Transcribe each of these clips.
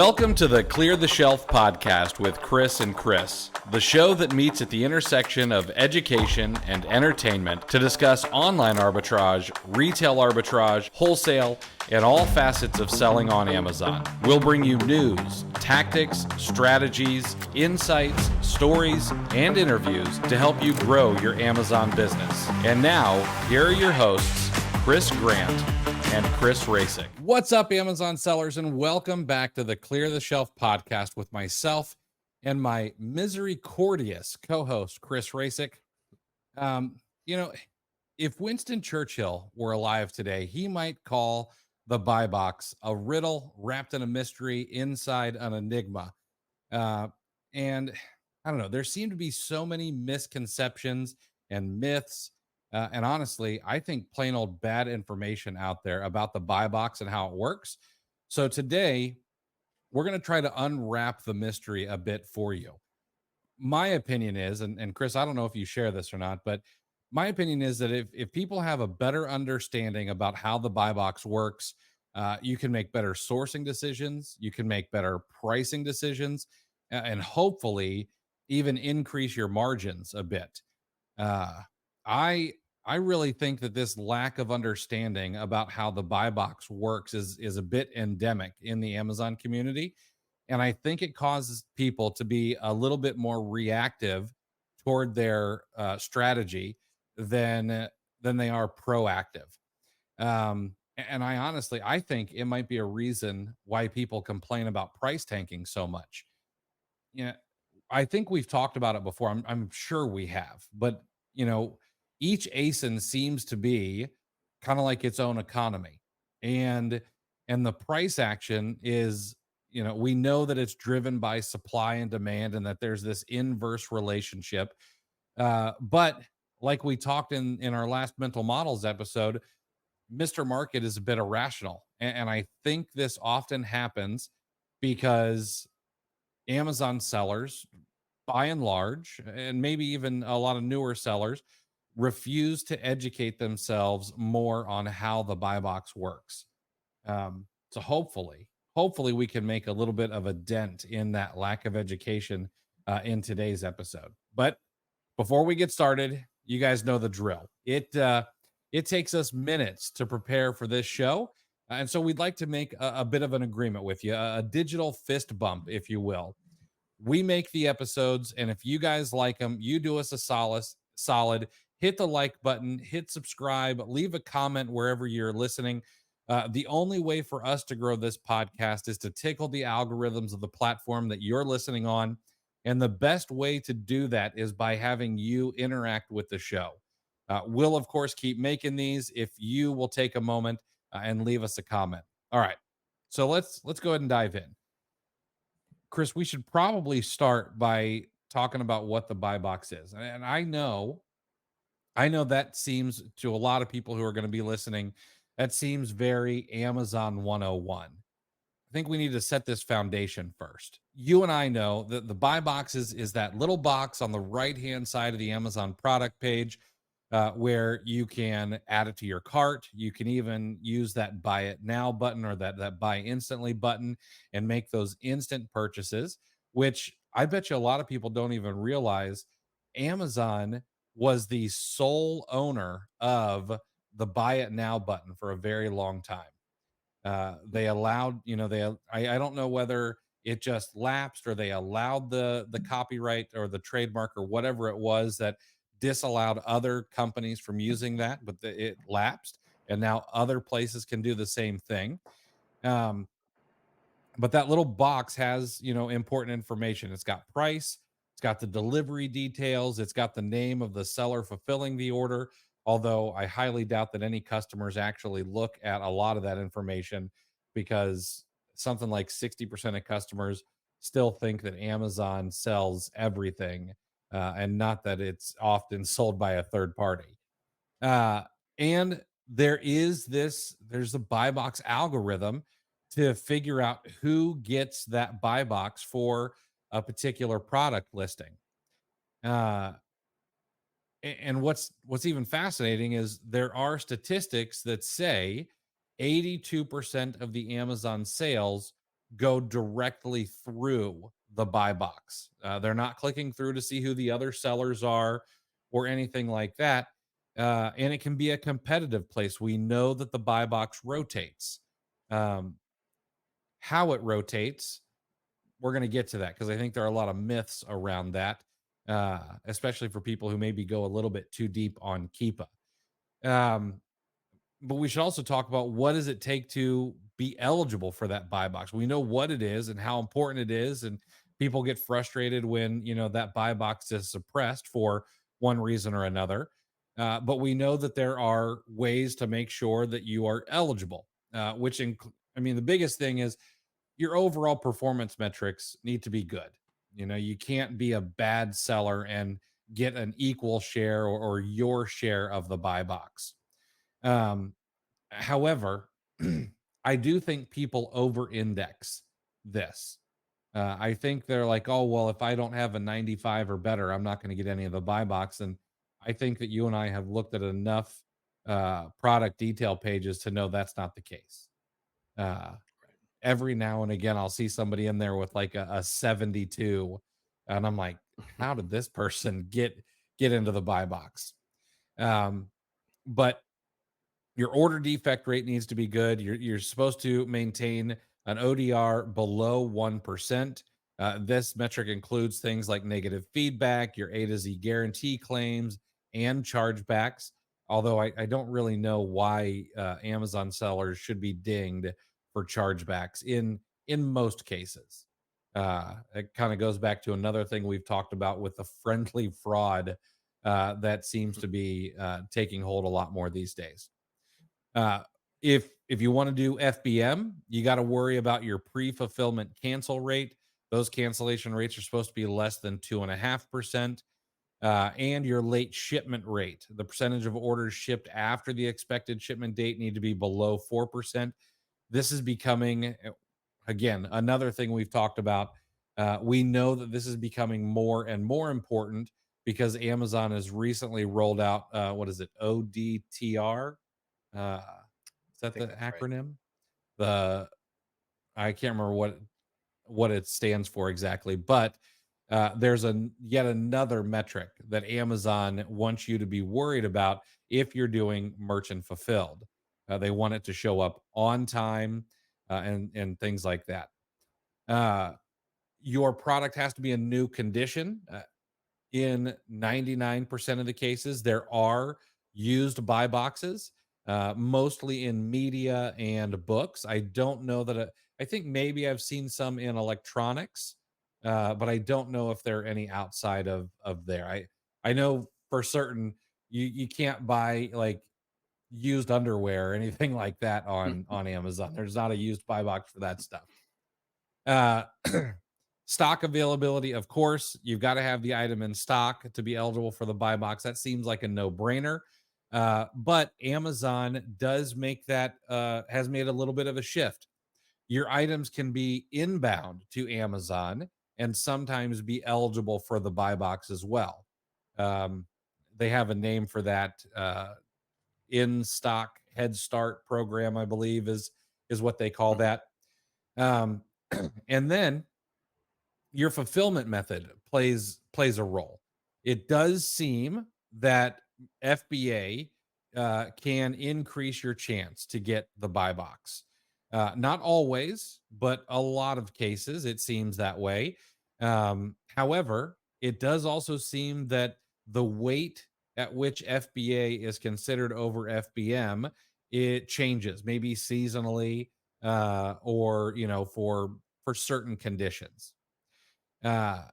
Welcome to the Clear the Shelf podcast with Chris and Chris, the show that meets at the intersection of education and entertainment to discuss online arbitrage, retail arbitrage, wholesale, and all facets of selling on Amazon. We'll bring you news, tactics, strategies, insights, stories, and interviews to help you grow your Amazon business. And now, here are your hosts, Chris Grant and Chris Racing. What's up, Amazon sellers, and welcome back to the Clear the Shelf podcast with myself and my misericordious co-host, Chris Racing. If Winston Churchill were alive today, he might call the buy box a riddle wrapped in a mystery inside an enigma. And I don't know, there seem to be so many misconceptions and myths. And honestly, I think plain old bad information out there about the buy box and how it works. So today, we're going to try to unwrap the mystery a bit for you. My opinion is, and Chris, I don't know if you share this or not, but my opinion is that if people have a better understanding about how the buy box works, you can make better sourcing decisions, you can make better pricing decisions, and hopefully even increase your margins a bit. I really think that this lack of understanding about how the buy box works is a bit endemic in the Amazon community. And I think it causes people to be a little bit more reactive toward their strategy than they are proactive. And I think it might be a reason why people complain about price tanking so much. Yeah, I think we've talked about it before. I'm sure we have, but each ASIN seems to be kind of like its own economy, and the price action is, we know that it's driven by supply and demand, and that there's this inverse relationship. But like we talked in our last mental models episode, Mr. Market is a bit irrational, and I think this often happens because Amazon sellers, by and large, and maybe even a lot of newer sellers, refuse to educate themselves more on how the buy box works. So hopefully we can make a little bit of a dent in that lack of education in today's episode. But before we get started, you guys know the drill. It takes us minutes to prepare for this show. And so we'd like to make a bit of an agreement with you, a digital fist bump, if you will. We make the episodes, and if you guys like them, you do us a solid, hit the like button, hit subscribe, leave a comment wherever you're listening. The only way for us to grow this podcast is to tickle the algorithms of the platform that you're listening on. And the best way to do that is by having you interact with the show. We'll, of course, keep making these if you will take a moment and leave us a comment. All right. So let's go ahead and dive in. Chris, we should probably start by talking about what the buy box is. And I know that seems to a lot of people who are going to be listening, that seems very Amazon 101. I think we need to set this foundation first. You and I know that the buy box is that little box on the right-hand side of the Amazon product page where you can add it to your cart. You can even use that buy it now button or that buy instantly button and make those instant purchases, which I bet you a lot of people don't even realize Amazon was the sole owner of the buy it now button for a very long time. They allowed, I don't know whether it just lapsed or they allowed the copyright or the trademark or whatever it was that disallowed other companies from using that, but it lapsed, and now other places can do the same thing. But that little box has, important information. It's got price, it's got the delivery details, it's got the name of the seller fulfilling the order. Although I highly doubt that any customers actually look at a lot of that information, because something like 60% of customers still think that Amazon sells everything, and not that it's often sold by a third party. And there's a buy box algorithm to figure out who gets that buy box for a particular product listing. And what's even fascinating is there are statistics that say 82% of the Amazon sales go directly through the buy box. They're not clicking through to see who the other sellers are or anything like that. And it can be a competitive place. We know that the buy box rotates. Um, how it rotates, we're going to get to that because I think there are a lot of myths around that, especially for people who maybe go a little bit too deep on Keepa. Um, but we should also talk about what does it take to be eligible for that buy box. We know what it is and how important it is, and people get frustrated when that buy box is suppressed for one reason or another. But we know that there are ways to make sure that you are eligible. I mean, the biggest thing is your overall performance metrics need to be good. You can't be a bad seller and get an equal share or your share of the buy box. Um, However, I do think people over index this. I think they're like, oh, well, if I don't have a 95 or better, I'm not going to get any of the buy box. And I think that you and I have looked at enough product detail pages to know that's not the case. Uh, every now and again, I'll see somebody in there with like a 72, and I'm like, how did this person get into the buy box? Um, but your order defect rate needs to be good. You're supposed to maintain an ODR below 1%. This metric includes things like negative feedback, your A to Z guarantee claims, and chargebacks. Although I don't really know why Amazon sellers should be dinged for chargebacks in most cases. It kind of goes back to another thing we've talked about with the friendly fraud that seems to be taking hold a lot more these days. Uh, if you want to do FBM, you got to worry about your pre-fulfillment cancel rate. Those cancellation rates are supposed to be less than 2.5%. And your late shipment rate, the percentage of orders shipped after the expected shipment date, need to be below 4%. This is becoming, again, another thing we've talked about. We know that this is becoming more and more important because Amazon has recently rolled out, what is it, ODTR? Uh, is I that think the that's right. acronym? The I can't remember what it stands for exactly, but there's yet another metric that Amazon wants you to be worried about if you're doing merchant fulfilled. They want it to show up on time and things like that. Uh, your product has to be in new condition. In 99% of the cases, there are used buy boxes, mostly in media and books. I don't know that I think maybe I've seen some in electronics, but I don't know if there are any outside of there. I know for certain you can't buy like used underwear or anything like that on Amazon. There's not a used buy box for that stuff. Uh, stock availability, of course, you've got to have the item in stock to be eligible for the buy box. That seems like a no brainer. But Amazon does make that, has made a little bit of a shift. Your items can be inbound to Amazon and sometimes be eligible for the buy box as well. Um, they have a name for that. In stock head start program, I believe is what they call Mhm. that. Um, and then your fulfillment method plays a role. It does seem that FBA can increase your chance to get the buy box. Not always, but a lot of cases it seems that way. However, it does also seem that the weight at which FBA is considered over FBM it changes, maybe seasonally, or for certain conditions. Uh,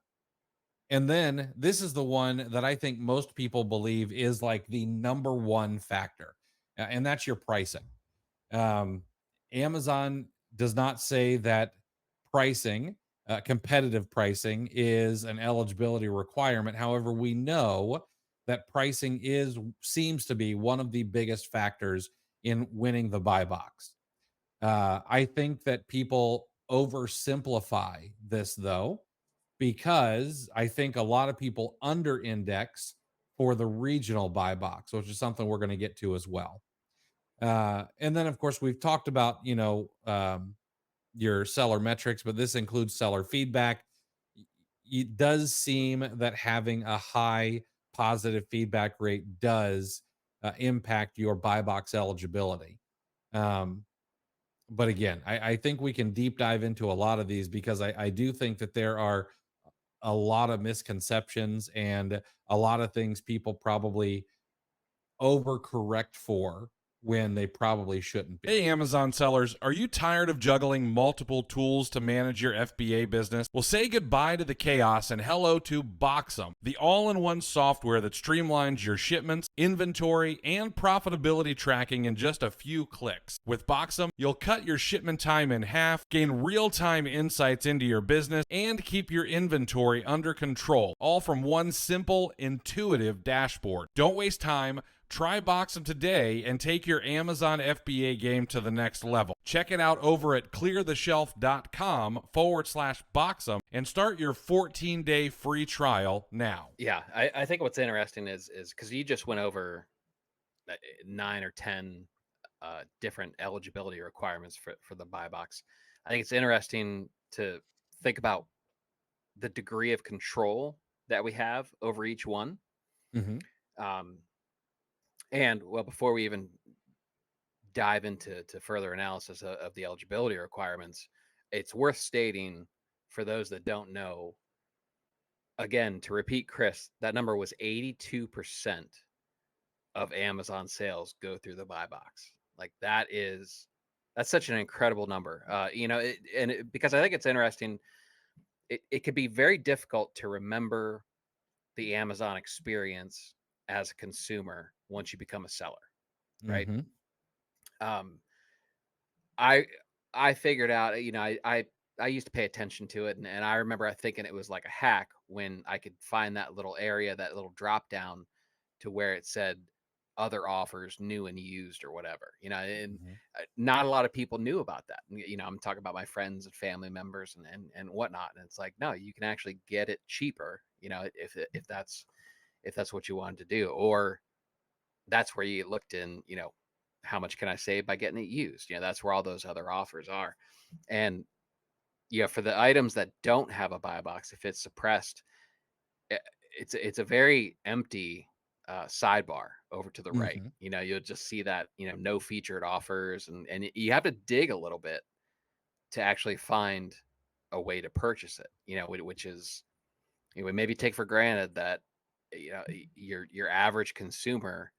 and then this is the one that I think most people believe is like the number one factor, and that's your pricing. Um, Amazon does not say that pricing, competitive pricing, is an eligibility requirement. However, we know that pricing seems to be one of the biggest factors in winning the buy box. I think that people oversimplify this though, because I think a lot of people under index for the regional buy box, which is something we're going to get to as well. And then, of course, we've talked about, your seller metrics, but this includes seller feedback. It does seem that having a high positive feedback rate does impact your buy box eligibility. Um, but again, I think we can deep dive into a lot of these because I do think that there are a lot of misconceptions and a lot of things people probably overcorrect for when they probably shouldn't be. Hey, Amazon sellers, are you tired of juggling multiple tools to manage your FBA business? Well, say goodbye to the chaos and hello to Boxum, the all in one software that streamlines your shipments, inventory, and profitability tracking in just a few clicks. With Boxum, you'll cut your shipment time in half, gain real time insights into your business, and keep your inventory under control, all from one simple, intuitive dashboard. Don't waste time. Try Boxum today and take your Amazon FBA game to the next level. Check it out over at cleartheshelf.com/Boxum and start your 14-day free trial now. Yeah, I think what's interesting is because you just went over 9 or 10 different eligibility requirements for the buy box. I think it's interesting to think about the degree of control that we have over each one. Mhm. Um, and well, before we even dive into further analysis of the eligibility requirements, it's worth stating for those that don't know, again, to repeat Chris, that number was 82% of Amazon sales go through the buy box. Like that's such an incredible number. Because I think it's interesting, it could be very difficult to remember the Amazon experience as a consumer once you become a seller, right? Mhm. Um, I I figured out, I used to pay attention to it, and I remember thinking it was like a hack when I could find that little area, that little drop down to where it said other offers, new and used or whatever, and Mhm. not a lot of people knew about that. I'm talking about my friends and family members and whatnot. And it's like, no, you can actually get it cheaper, if that's what you wanted to do, or that's where you looked in, how much can I save by getting it used? That's where all those other offers are. And for the items that don't have a buy box, if it's suppressed, i- it's a very empty sidebar over to the right. Mhm. You'll just see that, no featured offers, and you have to dig a little bit to actually find a way to purchase it, which is, we maybe take for granted that, your average consumer,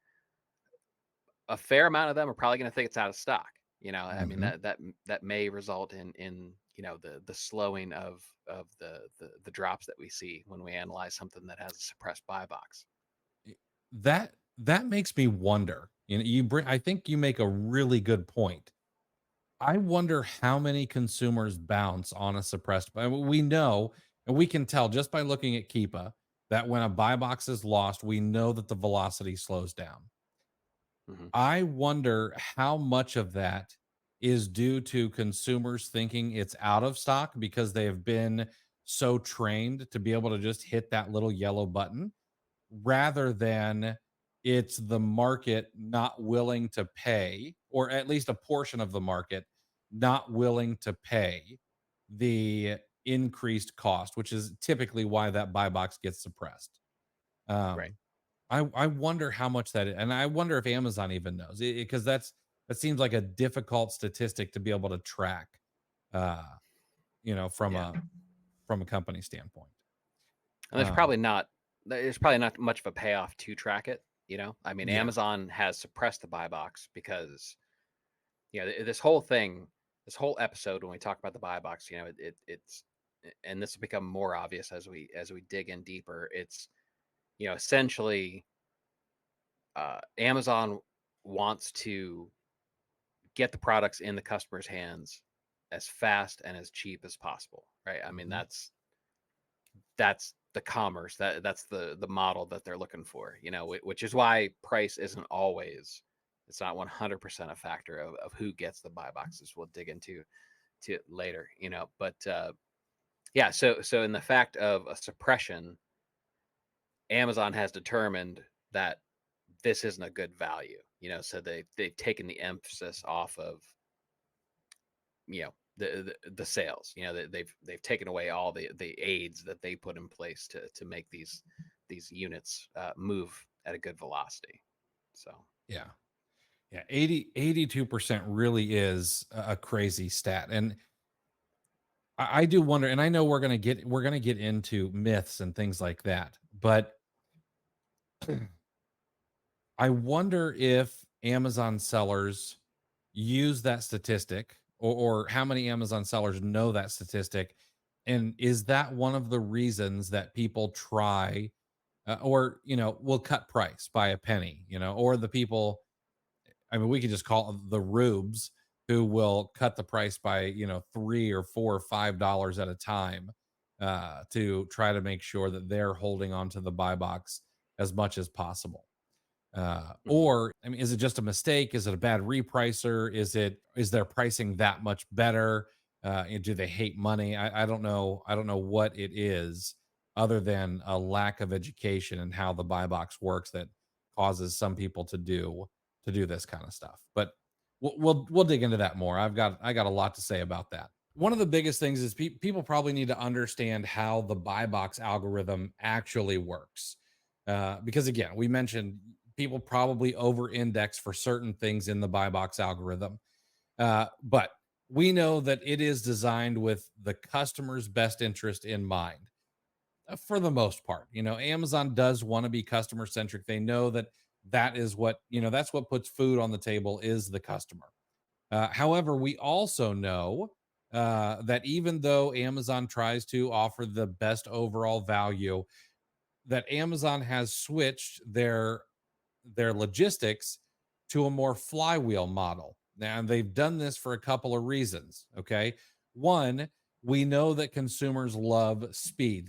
a fair amount of them are probably going to think it's out of stock. I mean, Mhm. that may result in the slowing of the drops that we see when we analyze something that has a suppressed buy box. That makes me wonder. I think you make a really good point. I wonder how many consumers bounce on a suppressed buy. We know, and we can tell just by looking at Keepa, that when a buy box is lost, we know that the velocity slows down. Hmm. I wonder how much of that is due to consumers thinking it's out of stock because they have been so trained to be able to just hit that little yellow button, rather than it's the market not willing to pay, or at least a portion of the market not willing to pay the increased cost, which is typically why that buy box gets suppressed. Right. Um, I wonder how much that is, and I wonder if Amazon even knows, because that seems like a difficult statistic to be able to track, uh, from Yeah. a company standpoint. And Um, there's probably not much of a payoff to track it. I mean, yeah. Amazon has suppressed the buy box because, this whole thing, this whole episode, when we talk about the buy box, it's, and this will become more obvious as we dig in deeper. It's, essentially, Amazon wants to get the products in the customer's hands as fast and as cheap as possible, right? I mean, Mhm. that's the commerce, that's the model that they're looking for, which is why price isn't always, it's not 100% a factor of who gets the buy boxes. We'll dig into to it later, but yeah, so in the fact of a suppression, Amazon has determined that this isn't a good value, so they've taken the emphasis off of, the sales. They've taken away all the aids that they put in place to make these units move at a good velocity. So Yeah. Yeah. 82% really is a crazy stat. And I do wonder, and I know we're gonna get into myths and things like that, but I wonder if Amazon sellers use that statistic, or how many Amazon sellers know that statistic. And is that one of the reasons that people try, or, will cut price by a penny, or the people, I mean, we could just call them the rubes who will cut the price by, $3 or $4 or $5 at a time, to try to make sure that they're holding on to the buy box as much as possible. mhm. Or, I mean, is it just a mistake? Is it a bad repricer? Is their pricing that much better? And do they hate money? I don't know. I don't know what it is, other than a lack of education and how the buy box works, that causes some people to do this kind of stuff. But we'll dig into that more. I got a lot to say about that. One of the biggest things is people probably need to understand how the buy box algorithm actually works. Because again, we mentioned people probably over index for certain things in the buy box algorithm. But we know that it is designed with the customer's best interest in mind, for the most part. Amazon does want to be customer centric. They know that that's what puts food on the table, is the customer. However, we also know that even though Amazon tries to offer the best overall value, that Amazon has switched their logistics to a more flywheel model. Now, they've done this for a couple of reasons. Okay. One, we know that consumers love speed.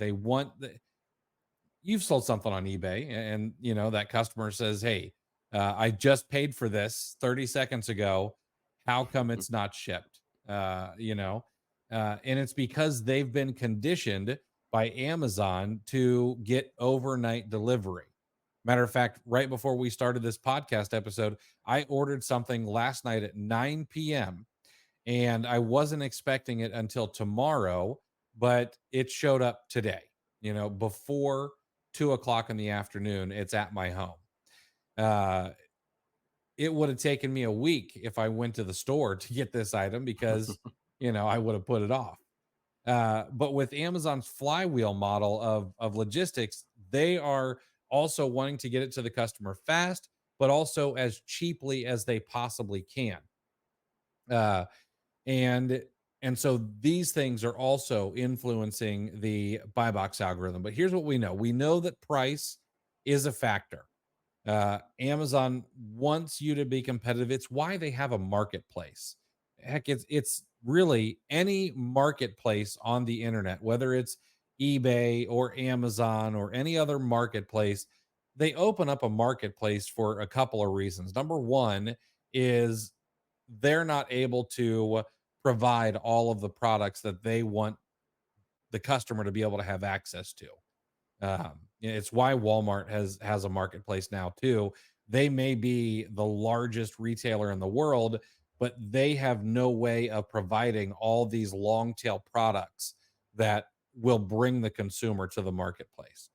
You've sold something on eBay, and that customer says, "Hey, I just paid for this 30 seconds ago. How come it's not shipped?" And it's because they've been conditioned by Amazon to get overnight delivery. Matter of fact, right before we started this podcast episode, I ordered something last night at 9 p.m. and I wasn't expecting it until tomorrow, but it showed up today, before 2 o'clock in the afternoon. It's at my home. Uh, it would have taken me a week if I went to the store to get this item, because, I would have put it off. But with Amazon's flywheel model of logistics, they are also wanting to get it to the customer fast, but also as cheaply as they possibly can. Uh, and and so these things are also influencing the buy box algorithm. But here's what we know: we know that price is a factor. Amazon wants you to be competitive. It's why they have a marketplace. Heck, it's really any marketplace on the internet, whether it's eBay or Amazon or any other marketplace. They open up a marketplace for a couple of reasons. Number one is they're not able to provide all of the products that they want the customer to be able to have access to. It's why Walmart has a marketplace now too. They may be the largest retailer in the world, but they have no way of providing all these long tail products that will bring the consumer to the marketplace.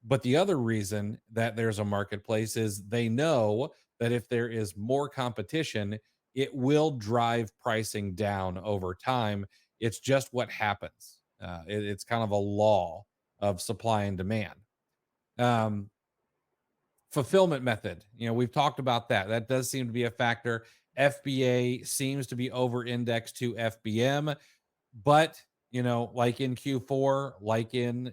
But the other reason that there's a marketplace is they know that if there is more competition, it will drive pricing down over time. It's just what happens. It's kind of a law of supply and demand. Um, Fulfillment method, we've talked about that. That does seem to be a factor. FBA seems to be over indexed to FBM, but like in Q4, like in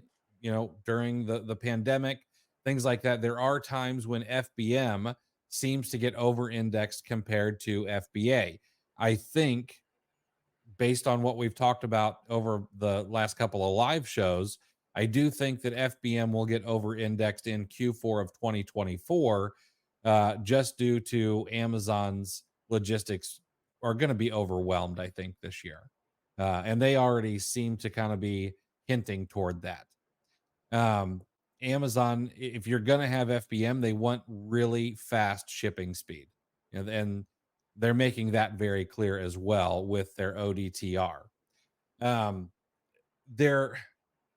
during the pandemic, things like that, there are times when FBM seems to get over indexed compared to FBA. I think, based on what we've talked about over the last couple of live shows, I do think that FBM will get over indexed in Q4 of 2024, just due to Amazon's logistics are going to be overwhelmed, I think, this year. And they already seem to kind of be hinting toward that. Um, Amazon, if you're going to have FBM, they want really fast shipping speed. And they're making that very clear as well with their ODTR. Um, there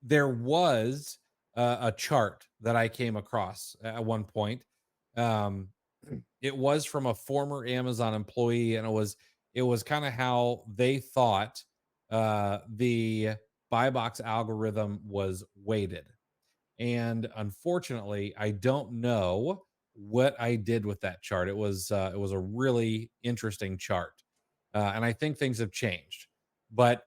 there was a chart that I came across at one point. Um, it was from a former Amazon employee, and it was kind of how they thought the buy box algorithm was weighted. And unfortunately, I don't know what I did with that chart. It was a really interesting chart, and I think things have changed. But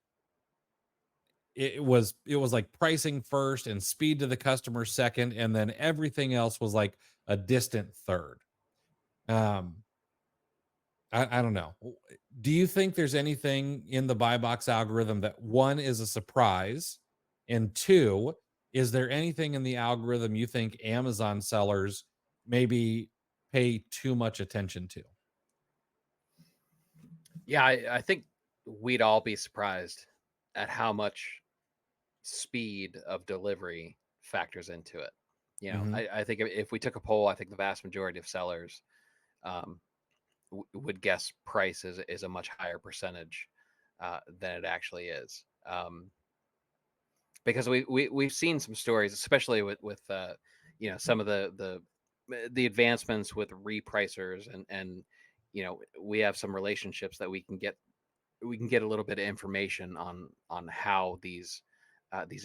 it was like pricing first and speed to the customer second, and then everything else was like a distant third. Um, I don't know. Do you think there's anything in the buy box algorithm that one is a surprise, and two, is there anything in the algorithm you think Amazon sellers maybe pay too much attention to? Yeah, I think we'd all be surprised at how much speed of delivery factors into it. Hmm. I think if we took a poll, I think the vast majority of sellers um, would guess price is a much higher percentage than it actually is. Because we've seen some stories, especially with some of the advancements with repricers, and we have some relationships that we can get a little bit of information on how these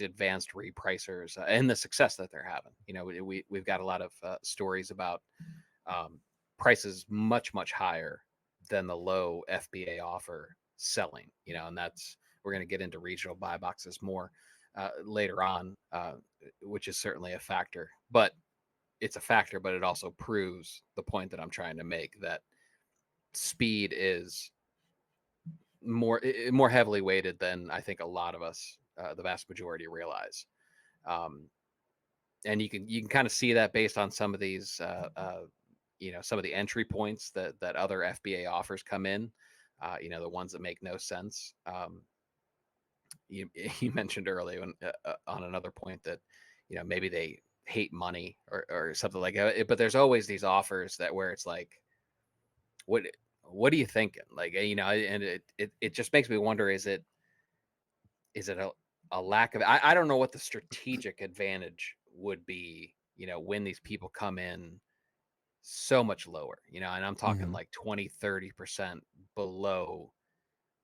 advanced repricers and the success that they're having. We've got a lot of stories about um, prices much higher than the low FBA offer selling. And that's we're going to get into regional buy boxes more later on, which is certainly a factor. But it's a factor, but it also proves the point that I'm trying to make, that speed is more heavily weighted than I think a lot of us, the vast majority, realize. Um, and you can kind of see that based on some of these, some of the entry points that other FBA offers come in. The ones that make no sense. You you mentioned earlier on another point that maybe they hate money or something like that. But there's always these offers that where it's like, what what are you thinking? Like, and it just makes me wonder, is it a lack of, I don't know what the strategic advantage would be, when these people come in so much lower, and I'm talking Hmm. like 20-30% below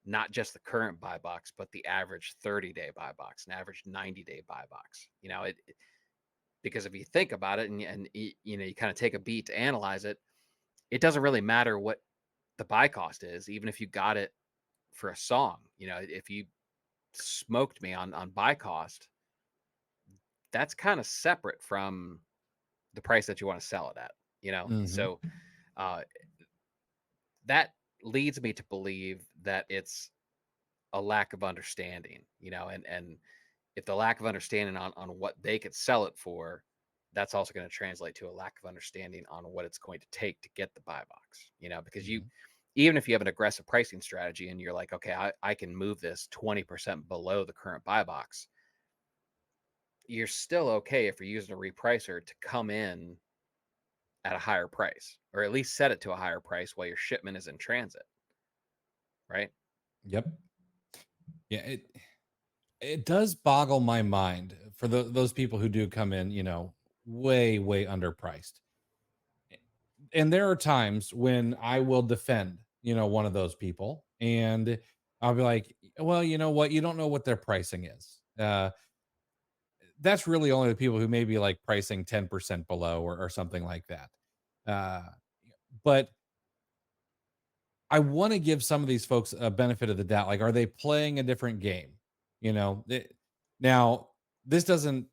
not just the current buy box, but the average 30-day buy box, an average 90-day buy box. Because if you think about it, and you kind of take a beat to analyze it, it doesn't really matter what the buy cost is, even if you got it for a song. If you smoked me on buy cost, that's kind of separate from the price that you want to sell it at. Hmm. So uh, that leads me to believe that it's a lack of understanding, and if the lack of understanding on what they could sell it for, that's also going to translate to a lack of understanding on what it's going to take to get the buy box, because Hmm. even if you have an aggressive pricing strategy and you're like, okay, I can move this 20% below the current buy box, you're still okay if you're using a repricer to come in at a higher price, or at least set it to a higher price while your shipment is in transit, right? Yep. Yeah. It does boggle my mind for those people who do come in, way underpriced. And there are times when I will defend, one of those people, and I'll be like, well, you know what? You don't know what their pricing is. That's really only the people who may be like pricing 10% below or something like that. Uh, but I want to give some of these folks a benefit of the doubt. Like, are they playing a different game? Now, this doesn't,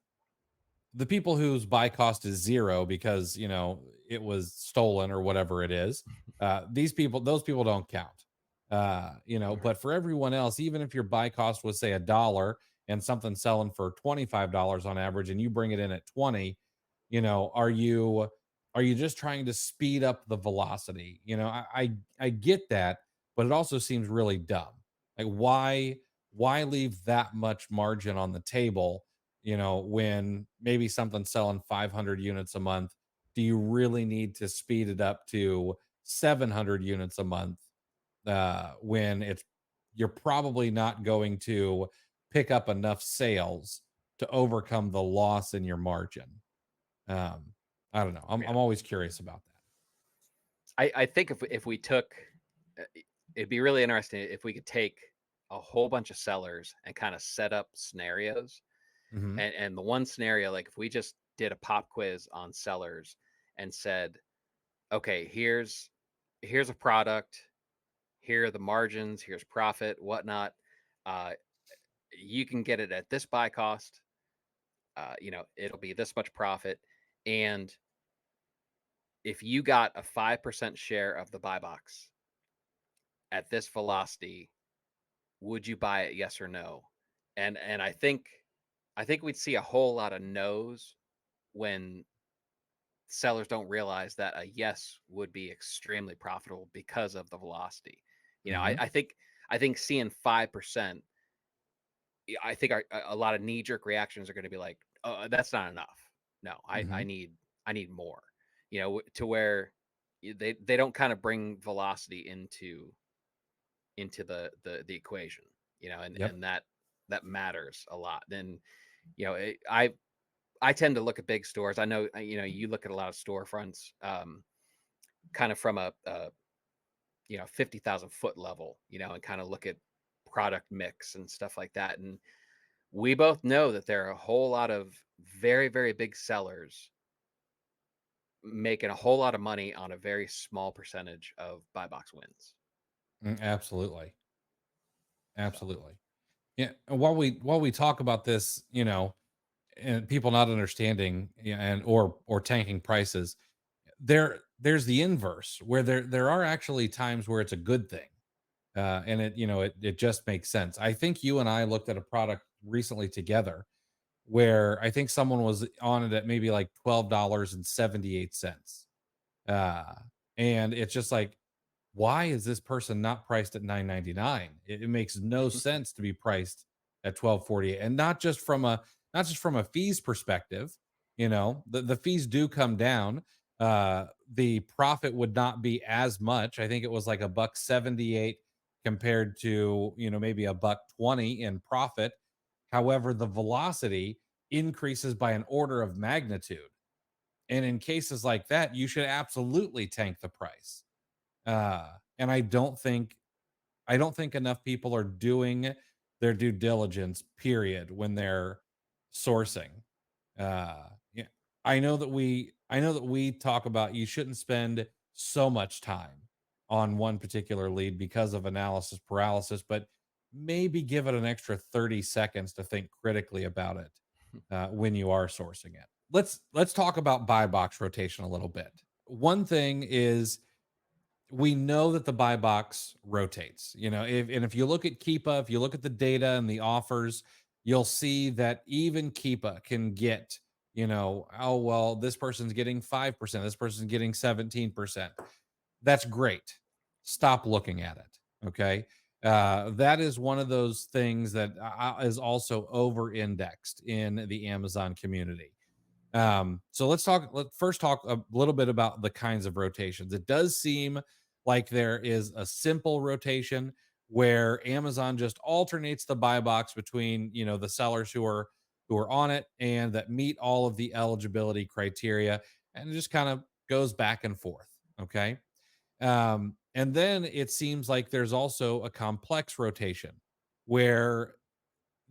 the people whose buy cost is zero because it was stolen or whatever it is, those people don't count. Mhm. But for everyone else, even if your buy cost was say $1 and something selling for $25 on average, and you bring it in at 20, are you just trying to speed up the velocity? I get that, but it also seems really dumb. Like, why leave that much margin on the table, when maybe something's selling 500 units a month? Do you really need to speed it up to 700 units a month when you're probably not going to pick up enough sales to overcome the loss in your margin. I don't know. I'm Yeah. always curious about that. I think if we took, it'd be really interesting if we could take a whole bunch of sellers and kind of set up scenarios. Hmm. And the one scenario, like if we just did a pop quiz on sellers and said, okay, here's a product, here are the margins, here's profit, whatnot. Uh, you can get it at this buy cost. It'll be this much profit. And if you got a 5% share of the buy box at this velocity, would you buy it? Yes or no? And I think we'd see a whole lot of no's when sellers don't realize that a yes would be extremely profitable because of the velocity. Hmm. I think seeing 5%, I think a lot of knee jerk reactions are going to be like, oh, that's not enough. No, I Hmm. I need I need more. To where they don't kind of bring velocity into the equation. And Yep. that matters a lot. Then I tend to look at big stores. I know you look at a lot of storefronts, kind of from a 50,000 foot level, and kind of look at product mix and stuff like that. And we both know that there are a whole lot of very, very big sellers making a whole lot of money on a very small percentage of buy box wins. Absolutely. So Absolutely. Yeah. And while we talk about this, and people not understanding, and or tanking prices, there's the inverse where there are actually times where it's a good thing. And it just makes sense. I think you and I looked at a product recently together where I think someone was on it at maybe like $12.78. Uh, and it's just like, why is this person not priced at 9.99? It makes no sense to be priced at 12.48, and not just from a fees perspective. The fees do come down. The profit would not be as much. I think it was like a buck 78 compared to maybe a buck 20 in profit. However, the velocity increases by an order of magnitude, and in cases like that, you should absolutely tank the price. And I don't think enough people are doing their due diligence, period, when they're sourcing. Yeah, I know that we talk about you shouldn't spend so much time on one particular lead because of analysis paralysis, but maybe give it an extra 30 seconds to think critically about it when you are sourcing it. Let's talk about buy box rotation a little bit. One thing is, we know that the buy box rotates. If you look at Keepa, if you look at the data and the offers, you'll see that even Keepa can get, oh well, this person's getting 5%, this person's getting 17%. That's great. Stop looking at it. Okay. That is one of those things that is also over indexed in the Amazon community. So let's first talk a little bit about the kinds of rotations. It does seem like there is a simple rotation where Amazon just alternates the buy box between, the sellers who are on it and that meet all of the eligibility criteria, and it just kind of goes back and forth. Okay. And then it seems like there's also a complex rotation where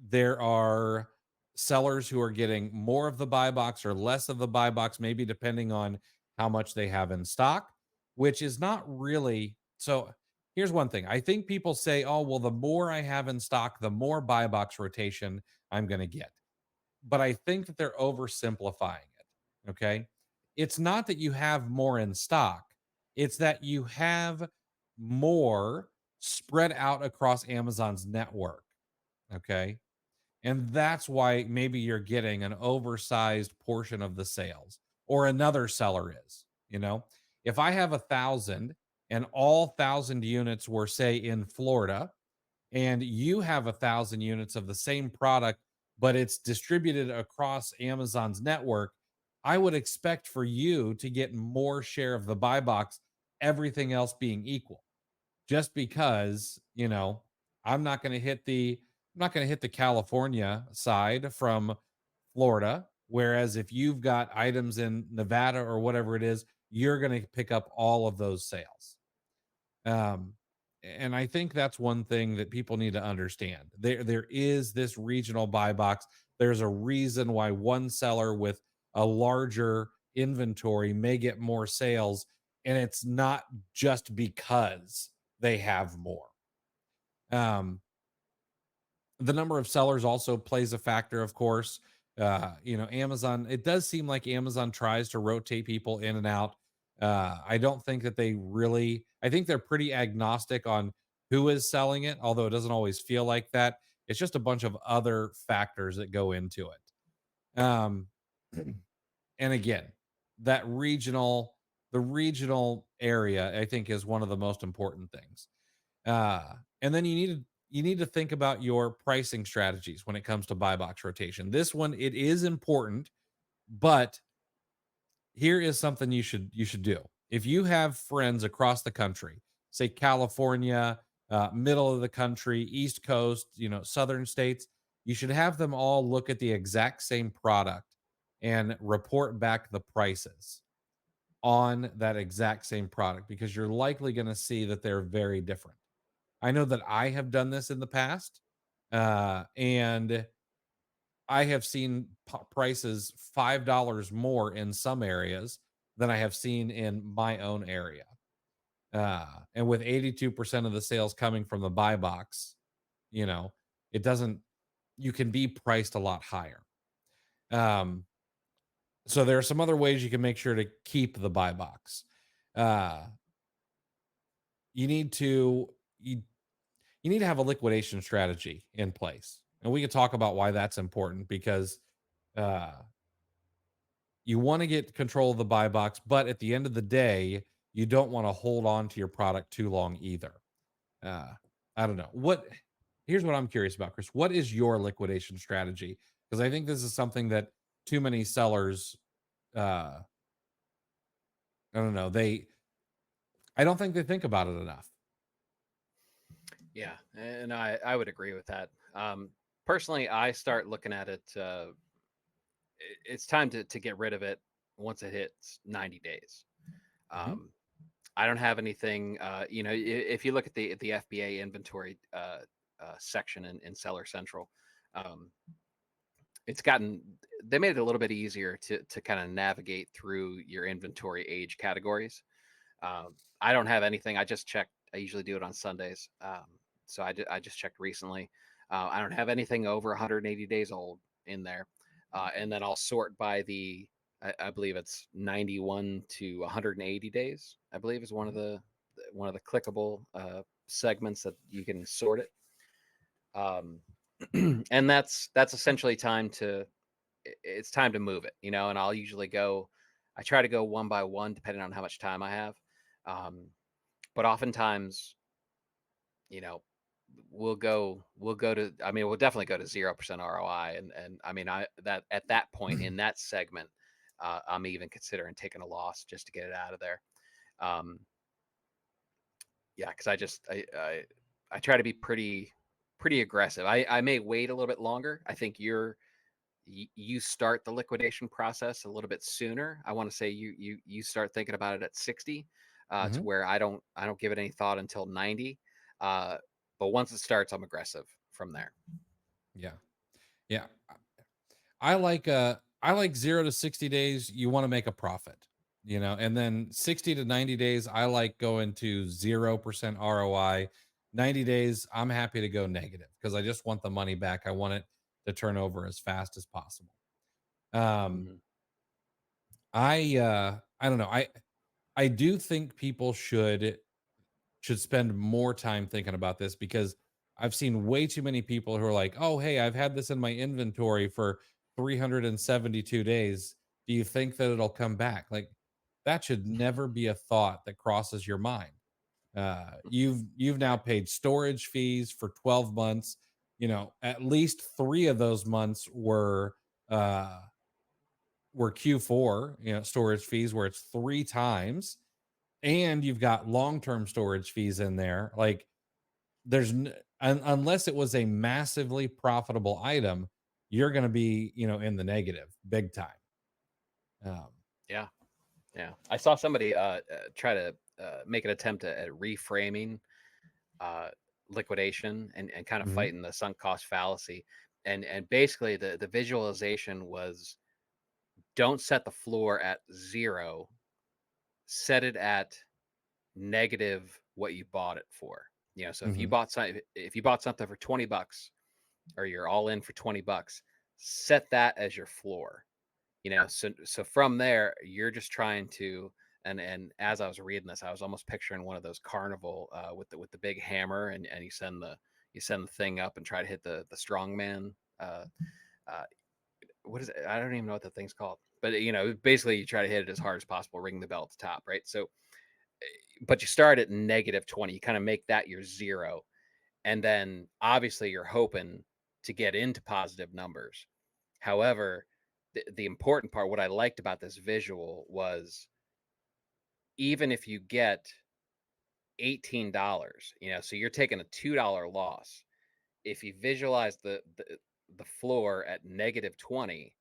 there are sellers who are getting more of the buy box or less of the buy box, maybe depending on how much they have in stock, which is not really so. Here's one thing. I think people say, oh, well, the more I have in stock, the more buy box rotation I'm going to get. But I think that they're oversimplifying it. Okay. It's not that you have more in stock, it's that you have more spread out across Amazon's network. Okay. And that's why maybe you're getting an oversized portion of the sales, or another seller is. If I have 1,000 and all 1,000 units were, say, in Florida, and you have 1,000 units of the same product, but it's distributed across Amazon's network, I would expect for you to get more share of the buy box, everything else being equal, just because, I'm not going to hit the California side from Florida. Whereas if you've got items in Nevada or whatever it is, you're going to pick up all of those sales. Um, and I think that's one thing that people need to understand. There is this regional buy box. There's a reason why one seller with a larger inventory may get more sales, and it's not just because they have more. Um, the number of sellers also plays a factor, of course. Amazon, it does seem like Amazon tries to rotate people in and out. I don't think that I think they're pretty agnostic on who is selling it, although it doesn't always feel like that. It's just a bunch of other factors that go into it. And again, the regional area, I think, is one of the most important things. And then you need to think about your pricing strategies when it comes to buy box rotation. This one, it is important, but here is something you should do. If you have friends across the country, say California, middle of the country, East Coast, southern states, you should have them all look at the exact same product and report back the prices on that exact same product, because you're likely going to see that they're very different. I know that I have done this in the past, and I have seen prices $5 more in some areas than I have seen in my own area. And with 82% of the sales coming from the buy box, you know, it doesn't, you can be priced a lot higher. Um, so there are some other ways you can make sure to keep the buy box. Uh, you need to, you, you need to have a liquidation strategy in place. And we can talk about why that's important, because uh, you want to get control of the buy box, but at the end of the day, you don't want to hold on to your product too long either. Uh, I don't know. Here's what I'm curious about, Chris. What is your liquidation strategy? Because I think this is something that too many sellers, I don't know, I don't think they think about it enough. Yeah, and I would agree with that. Personally, I start looking at it. It's time to get rid of it once it hits 90 days. Mhm. I don't have anything. If you look at the FBA inventory section in Seller Central, um, they made it a little bit easier to kind of navigate through your inventory age categories. I don't have anything. I just checked. I usually do it on Sundays. So I just checked recently. I don't have anything over 180 days old in there. And then I'll sort by I believe it's 91 to 180 days. I believe is one of the clickable segments that you can sort it. And that's essentially it's time to move it, and I try to go one by one depending on how much time I have. But oftentimes, you know, we'll definitely go to 0% ROI. And I mean, that at that point in that segment, I'm even considering taking a loss just to get it out of there. Yeah, because I try to be pretty aggressive. I may wait a little bit longer. I think you start the liquidation process a little bit sooner. I want to say you start thinking about it at 60, to Mhm. where I don't give it any thought until 90. But once it starts, I'm aggressive from there. Yeah. Yeah. I like 0 to 60 days, you want to make a profit, and then 60 to 90 days, I like going to 0% ROI. 90 days, I'm happy to go negative because I just want the money back. I want it to turn over as fast as possible. Um, Mhm. I don't know. I do think people should spend more time thinking about this, because I've seen way too many people who are like, "Oh, hey, I've had this in my inventory for 372 days. Do you think that it'll come back?" Like, that should never be a thought that crosses your mind. You've now Right. paid storage fees for 12 months. At least 3 of those months were Q4, storage fees, where it's 3 times. and you've got long-term storage fees in there. Like unless it was a massively profitable item, you're going to be, in the negative big time. Yeah. Yeah. I saw somebody try to make an attempt at reframing uh, liquidation and kind of Mhm, fighting the sunk cost fallacy. And basically the visualization was, don't set the floor at 0, set it at negative what you bought it for. So mhm, if you bought something for $20, or you're all in for $20, set that as your floor. So from there you're just trying to, and as I was reading this, I was almost picturing one of those carnival with the big hammer, and you send the thing up and try to hit the strongman. Uh, what is it? I don't even know what the thing's called, but basically you try to hit it as hard as possible, ring the bell at the top, right? So, but you start at -20, you kind of make that your 0, and then obviously you're hoping to get into positive numbers. However, the important part, what I liked about this visual was, even if you get $18, so you're taking a $2 loss. If you visualize the floor at -20,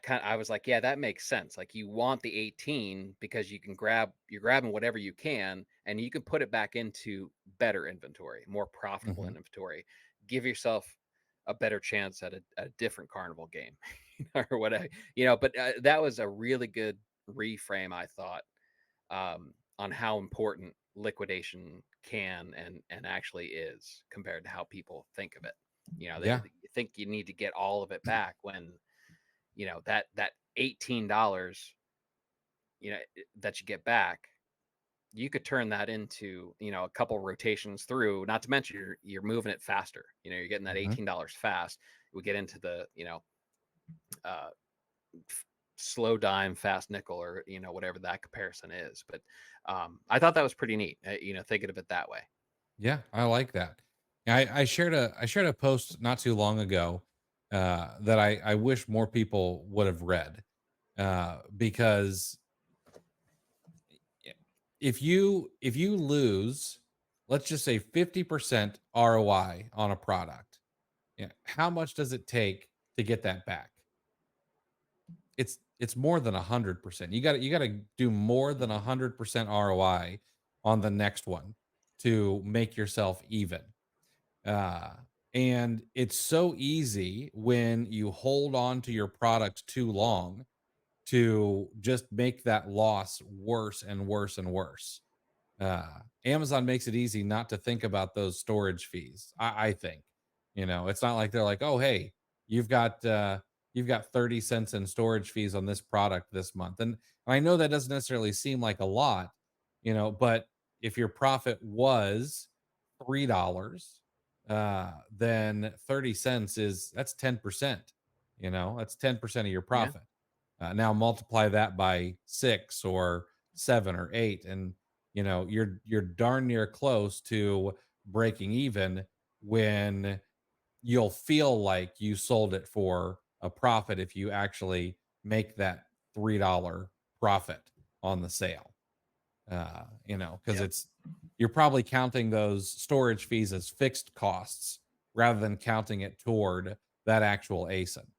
I was like, yeah, that makes sense. Like, you want the 18 because you're grabbing whatever you can, and you can put it back into better inventory, more profitable mhm. inventory. Give yourself a better chance at a different carnival game or whatever, but that was a really good reframe, I thought, on how important liquidation can and actually is compared to how people think of it. Yeah. They think you need to get all of it back, when that $18, that you get back, you could turn that into, a couple rotations through. Not to mention you're moving it faster. You're getting that Mhm. $18 fast. We get into the uh, slow dime, fast nickel, or whatever that comparison is. But I thought that was pretty neat. Thinking of it that way. Yeah, I like that. I shared a post not too long ago that I wish more people would have read, because if you lose, let's just say 50% ROI on a product, how much does it take to get that back? It's more than 100%. You got to do more than 100% ROI on the next one to make yourself even. Uh, and it's so easy when you hold on to your product too long to just make that loss worse and worse and worse. Amazon makes it easy not to think about those storage fees. I think, it's not like they're like, oh, hey, you've got uh, you've got 30 cents in storage fees on this product this month, and I know that doesn't necessarily seem like a lot, but if your profit was $3, then 30 cents that's 10%. That's 10% of your Yeah. profit. Now multiply that by 6 or 7 or 8, and you're darn near close to breaking even, when you'll feel like you sold it for a profit if you actually make that $3 profit on the sale. Because Yep. you're probably counting those storage fees as fixed costs rather than counting it toward that actual ASIN.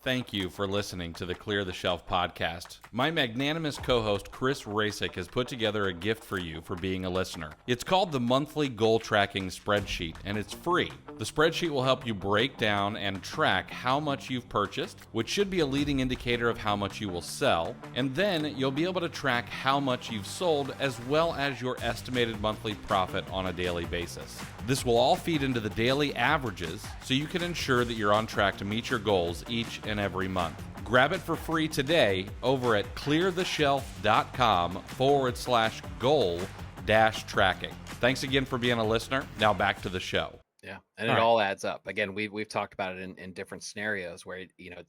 Thank you for listening to the Clear the Shelf podcast. My magnanimous co-host Chris Rasick has put together a gift for you for being a listener. It's called the Monthly Goal Tracking Spreadsheet, and it's free. The spreadsheet will help you break down and track how much you've purchased, which should be a leading indicator of how much you will sell, and then you'll be able to track how much you've sold as well as your estimated monthly profit on a daily basis. This will all feed into the daily averages so you can ensure that you're on track to meet your goals each and every month. Grab it for free today over at cleartheshelf.com/goal-tracking. Thanks again for being a listener. Now back to the show. Yeah, and All it right. all adds up. Again, we've talked about it in different scenarios where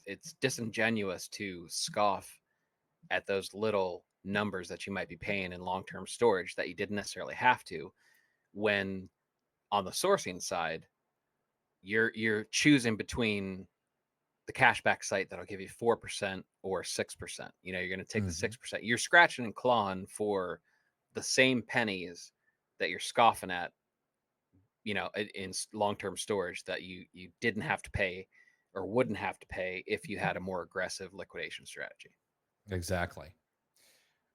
it's disingenuous to scoff at those little numbers that you might be paying in long-term storage that you didn't necessarily have to, when on the sourcing side you're choosing between the cashback site that'll give you 4% or 6%. You're going to take the Mhm. 6%. You're scratching and clawing for the same pennies that you're scoffing at, in long-term storage that you didn't have to pay or wouldn't have to pay if you had a more aggressive liquidation strategy. Exactly.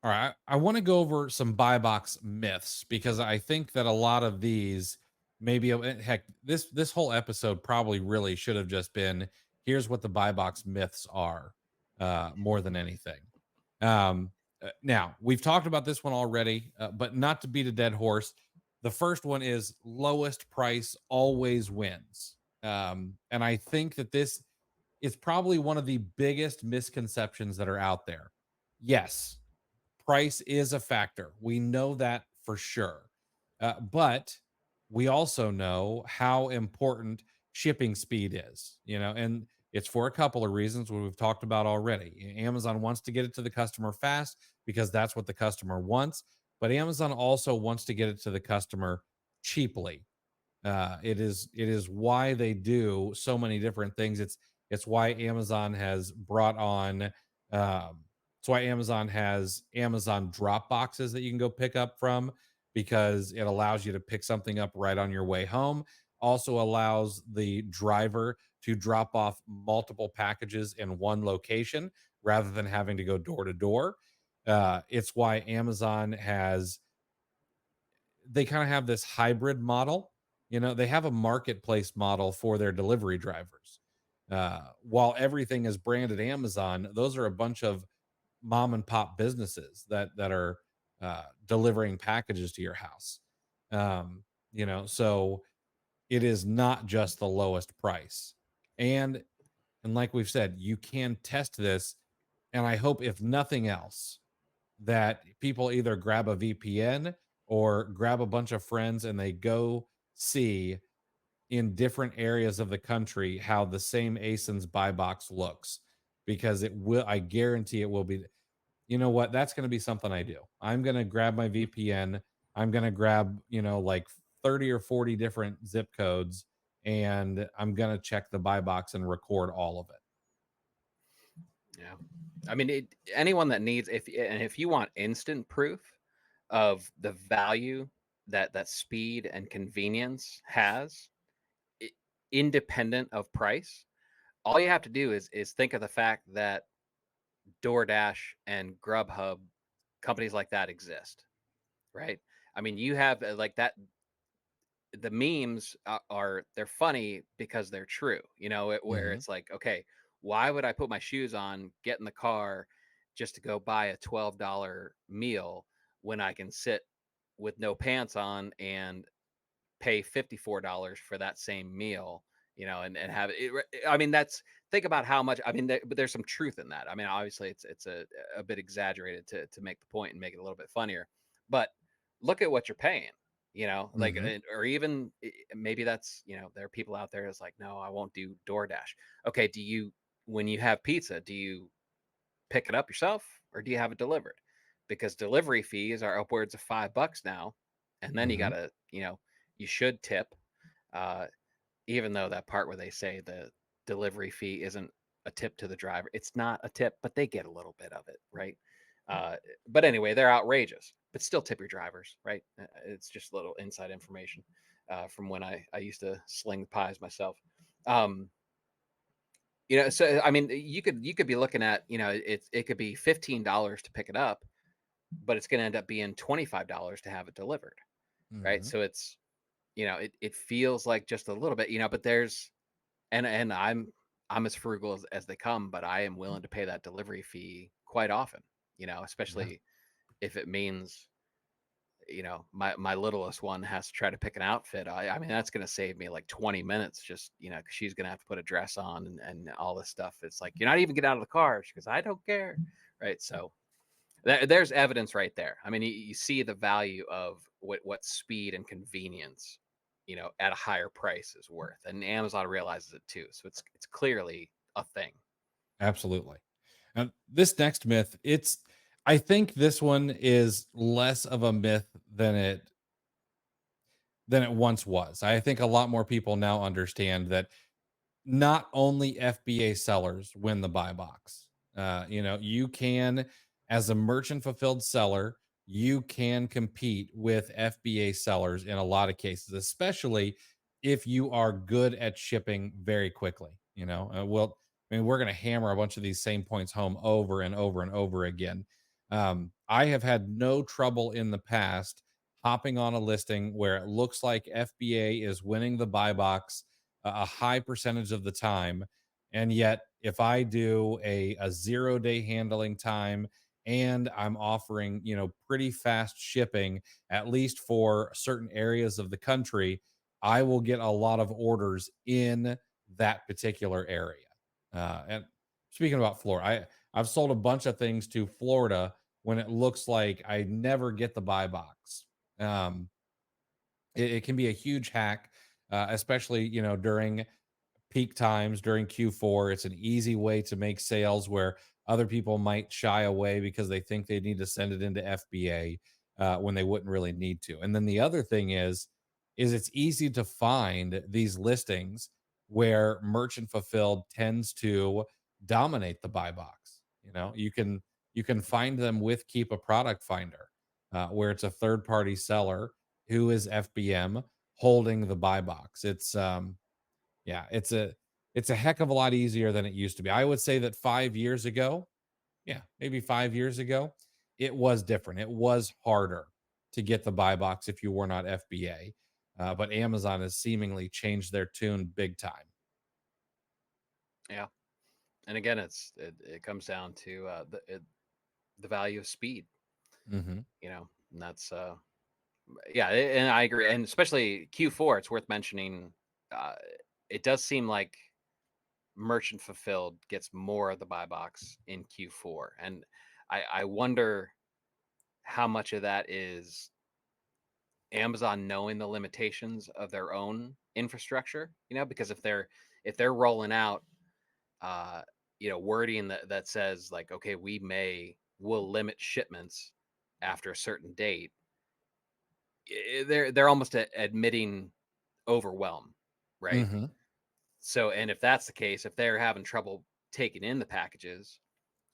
All right. I want to go over some buy box myths because I think that a lot of these maybe heck, this whole episode probably really should have just been here's what the buy box myths are, more than anything. Now we've talked about this one already, but not to beat a dead horse. The first one is lowest price always wins. And I think that this is probably one of the biggest misconceptions that are out there. Yes, price is a factor. We know that for sure. But we also know how important shipping speed is, and it's for a couple of reasons what we've talked about already. Amazon wants to get it to the customer fast because that's what the customer wants, but Amazon also wants to get it to the customer cheaply. It is why they do so many different things. It's why Amazon has brought on. It's why Amazon has Amazon drop boxes that you can go pick up from because it allows you to pick something up right on your way home. Also allows the driver to drop off multiple packages in one location rather than having to go door to door. It's why Amazon has they kind of have this hybrid model. They have a marketplace model for their delivery drivers. While everything is branded Amazon, those are a bunch of mom and pop businesses that are delivering packages to your house. So it is not just the lowest price. And like we've said, you can test this. And I hope, if nothing else, that people either grab a VPN or grab a bunch of friends and they go see in different areas of the country how the same ASIN's buy box looks, because I guarantee it will be. You know what? That's going to be something I do. I'm going to grab my VPN. I'm going to grab, like 30 or 40 different zip codes, and I'm going to check the buy box and record all of it. Yeah. I mean, anyone that needs, if you want instant proof of the value that speed and convenience has, independent of price, all you have to do is think of the fact that DoorDash and Grubhub, companies like that exist, right? I mean, you have like that. The memes they're funny because they're true, where Mhm. it's like, okay, why would I put my shoes on, get in the car just to go buy a $12 meal when I can sit with no pants on and pay $54 for that same meal, and have it. I mean, think about how much. I mean, but there's some truth in that. I mean, obviously, it's a bit exaggerated to make the point and make it a little bit funnier, but look at what you're paying. Like, Mhm. or even maybe that's, there are people out there that's like, no, I won't do DoorDash. Okay, when you have pizza, do you pick it up yourself or do you have it delivered? Because delivery fees are upwards of $5 now, and then you Mhm. gotta, you should tip, uh, even though that part where they say the delivery fee isn't a tip to the driver, it's not a tip, but they get a little bit of it, right? Uh, but anyway, they're outrageous, but still tip your drivers, right? It's just a little inside information from when I used to sling pies myself. Um, so I mean, you could be looking at, it could be $15 to pick it up, but it's going to end up being $25 to have it delivered, right? Mhm. So it's, it feels like just a little bit, but there's, and I'm as frugal as they come, but I am willing to pay that delivery fee quite often, Yeah. especially if it means, my littlest one has to try to pick an outfit. I mean, that's going to save me like 20 minutes just, because she's going to have to put a dress on and all this stuff. It's like, you're not even get out of the car. She goes, I don't care. Right. So there's evidence right there. I mean, you see the value of what speed and convenience, at a higher price is worth, and Amazon realizes it too. So it's clearly a thing. Absolutely. And this next myth, I think this one is less of a myth than it once was. I think a lot more people now understand that not only FBA sellers win the buy box. You can, as a merchant fulfilled seller, you can compete with FBA sellers in a lot of cases, especially if you are good at shipping very quickly. We're going to hammer a bunch of these same points home over and over and over again. I have had no trouble in the past hopping on a listing where it looks like FBA is winning the buy box a high percentage of the time. And yet, if I do a 0 day handling time and I'm offering, pretty fast shipping, at least for certain areas of the country, I will get a lot of orders in that particular area. And speaking about Florida, I've sold a bunch of things to Florida when it looks like I never get the buy box. Um, it can be a huge hack, especially during peak times during Q4. It's an easy way to make sales where other people might shy away because they think they need to send it into FBA when they wouldn't really need to. And then the other thing is it's easy to find these listings where merchant fulfilled tends to dominate the buy box. You can find them with Keepa Product Finder, where it's a third party seller who is FBM holding the buy box. Yeah, it's a heck of a lot easier than it used to be. I would say that 5 years ago, yeah, maybe 5 years ago, it was different. It was harder to get the buy box if you were not FBA. But Amazon has seemingly changed their tune big time. Yeah. And again, it comes down to the value of speed, Mhm. and that's yeah, and I agree. And especially Q4, it's worth mentioning. Uh, it does seem like merchant fulfilled gets more of the buy box in Q4, and I wonder how much of that is Amazon knowing the limitations of their own infrastructure. Because if they're rolling out uh wording that says like, okay, will limit shipments after a certain date, they're almost admitting overwhelm, right? Mhm. So, and if that's the case, if they're having trouble taking in the packages,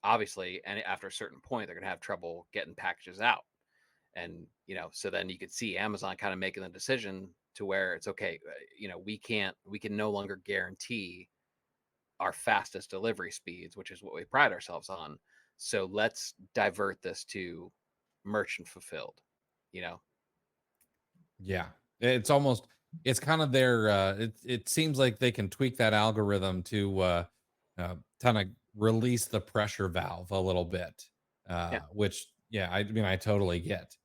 obviously, and after a certain point, they're going to have trouble getting packages out. And, so then you could see Amazon kind of making the decision to where it's okay. We can no longer guarantee our fastest delivery speeds, which is what we pride ourselves on. So let's divert this to merchant fulfilled, you know? Yeah. It's kind of their it seems like they can tweak that algorithm to kind of release the pressure valve a little bit. Yeah. Which yeah, I mean I totally get.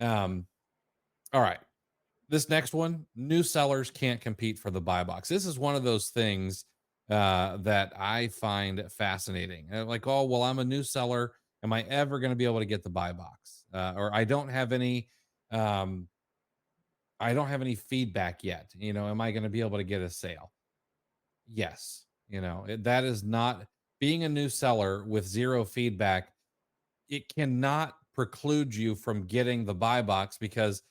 Um all right. This next one, new sellers can't compete for the buy box. This is one of those things that I find fascinating. Like, oh, well, I'm a new seller. Am I ever going to be able to get the buy box? Or um, I don't have any feedback yet. Am I going to be able to get a sale? Yes. That is not being a new seller with zero feedback. It cannot preclude you from getting the buy box because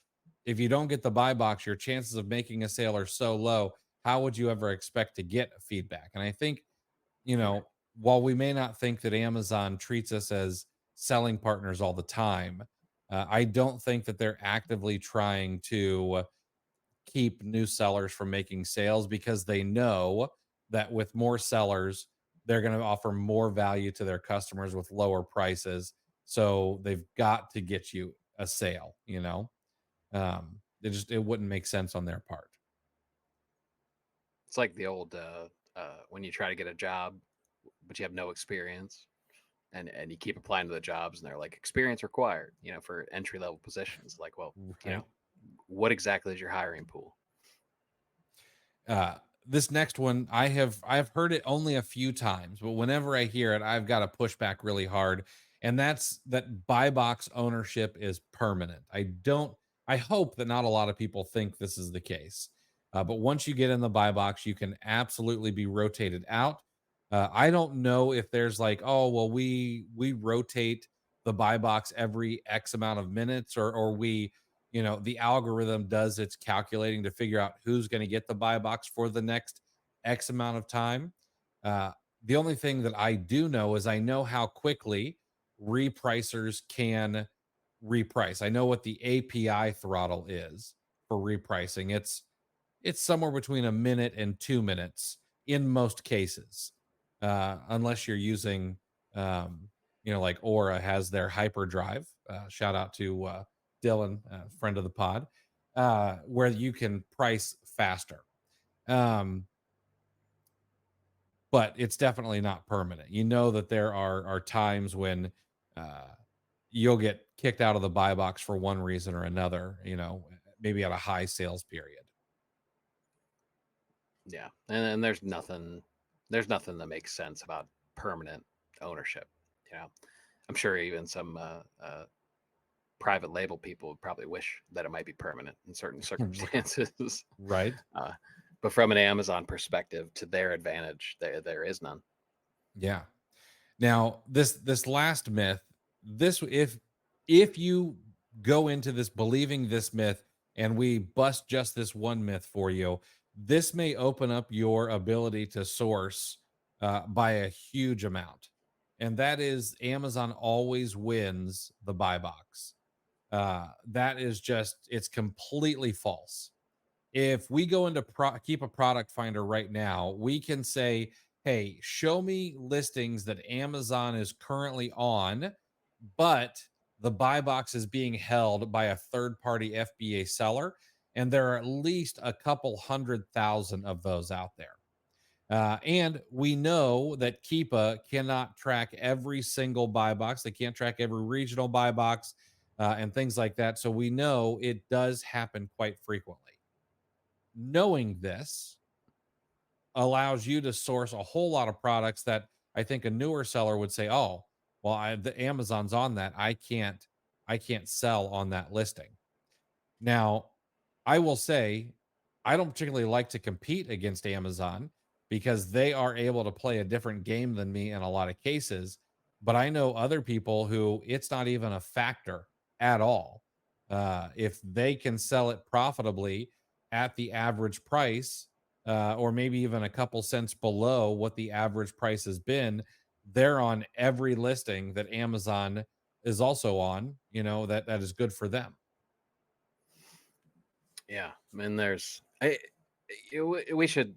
if you don't get the buy box, your chances of making a sale are so low. How would you ever expect to get feedback? And I think, you Right. know, while we may not think that Amazon treats us as selling partners all the time, I don't think that they're actively trying to keep new sellers from making sales because they know that with more sellers, they're going to offer more value to their customers with lower prices. So they've got to get you a sale. It wouldn't make sense on their part. It's like the old when you try to get a job, but you have no experience, and you keep applying to the jobs, and they're like, experience required, for entry level positions. Like, well, Right. what exactly is your hiring pool? Uh, this next one, I've heard it only a few times, but whenever I hear it, I've got to push back really hard. And that's that buy box ownership is permanent. I hope that not a lot of people think this is the case. But once you get in the buy box, you can absolutely be rotated out. I don't know if there's like, oh, well, we rotate the buy box every X amount of minutes, or the algorithm does its calculating to figure out who's going to get the buy box for the next X amount of time. The only thing that I do know is I know how quickly repricers can reprice. I know what the API throttle is for repricing. It's somewhere between a minute and 2 minutes in most cases, unless you're using, like Aura has their hyperdrive. Shout out to Dylan, friend of the pod, where you can price faster. But it's definitely not permanent. You know that there are times when uh, you'll get kicked out of the buy box for one reason or another. Maybe at a high sales period. Yeah, and there's nothing that makes sense about permanent ownership. I'm sure even some private label people would probably wish that it might be permanent in certain circumstances. Right. But from an Amazon perspective, to their advantage, there is none. Yeah. Now, this last myth, this if you go into this believing this myth and we bust just this one myth for you, this may open up your ability to source by a huge amount. And that is Amazon always wins the buy box. That is it's completely false. If we go into Keepa product finder right now, we can say, hey, show me listings that Amazon is currently on, but the buy box is being held by a third party FBA seller. And there are at least a couple 100,000 of those out there. And we know that Keepa cannot track every single buy box. They can't track every regional buy box and things like that. So we know it does happen quite frequently. Knowing this allows you to source a whole lot of products that I think a newer seller would say, "Oh, well, the Amazon's on that. I can't sell on that listing." Now, I will say I don't particularly like to compete against Amazon because they are able to play a different game than me in a lot of cases. But I know other people who it's not even a factor at all. If they can sell it profitably at the average price, or maybe even a couple cents below what the average price has been, they're on every listing that Amazon is also on, that is good for them. Yeah, and we should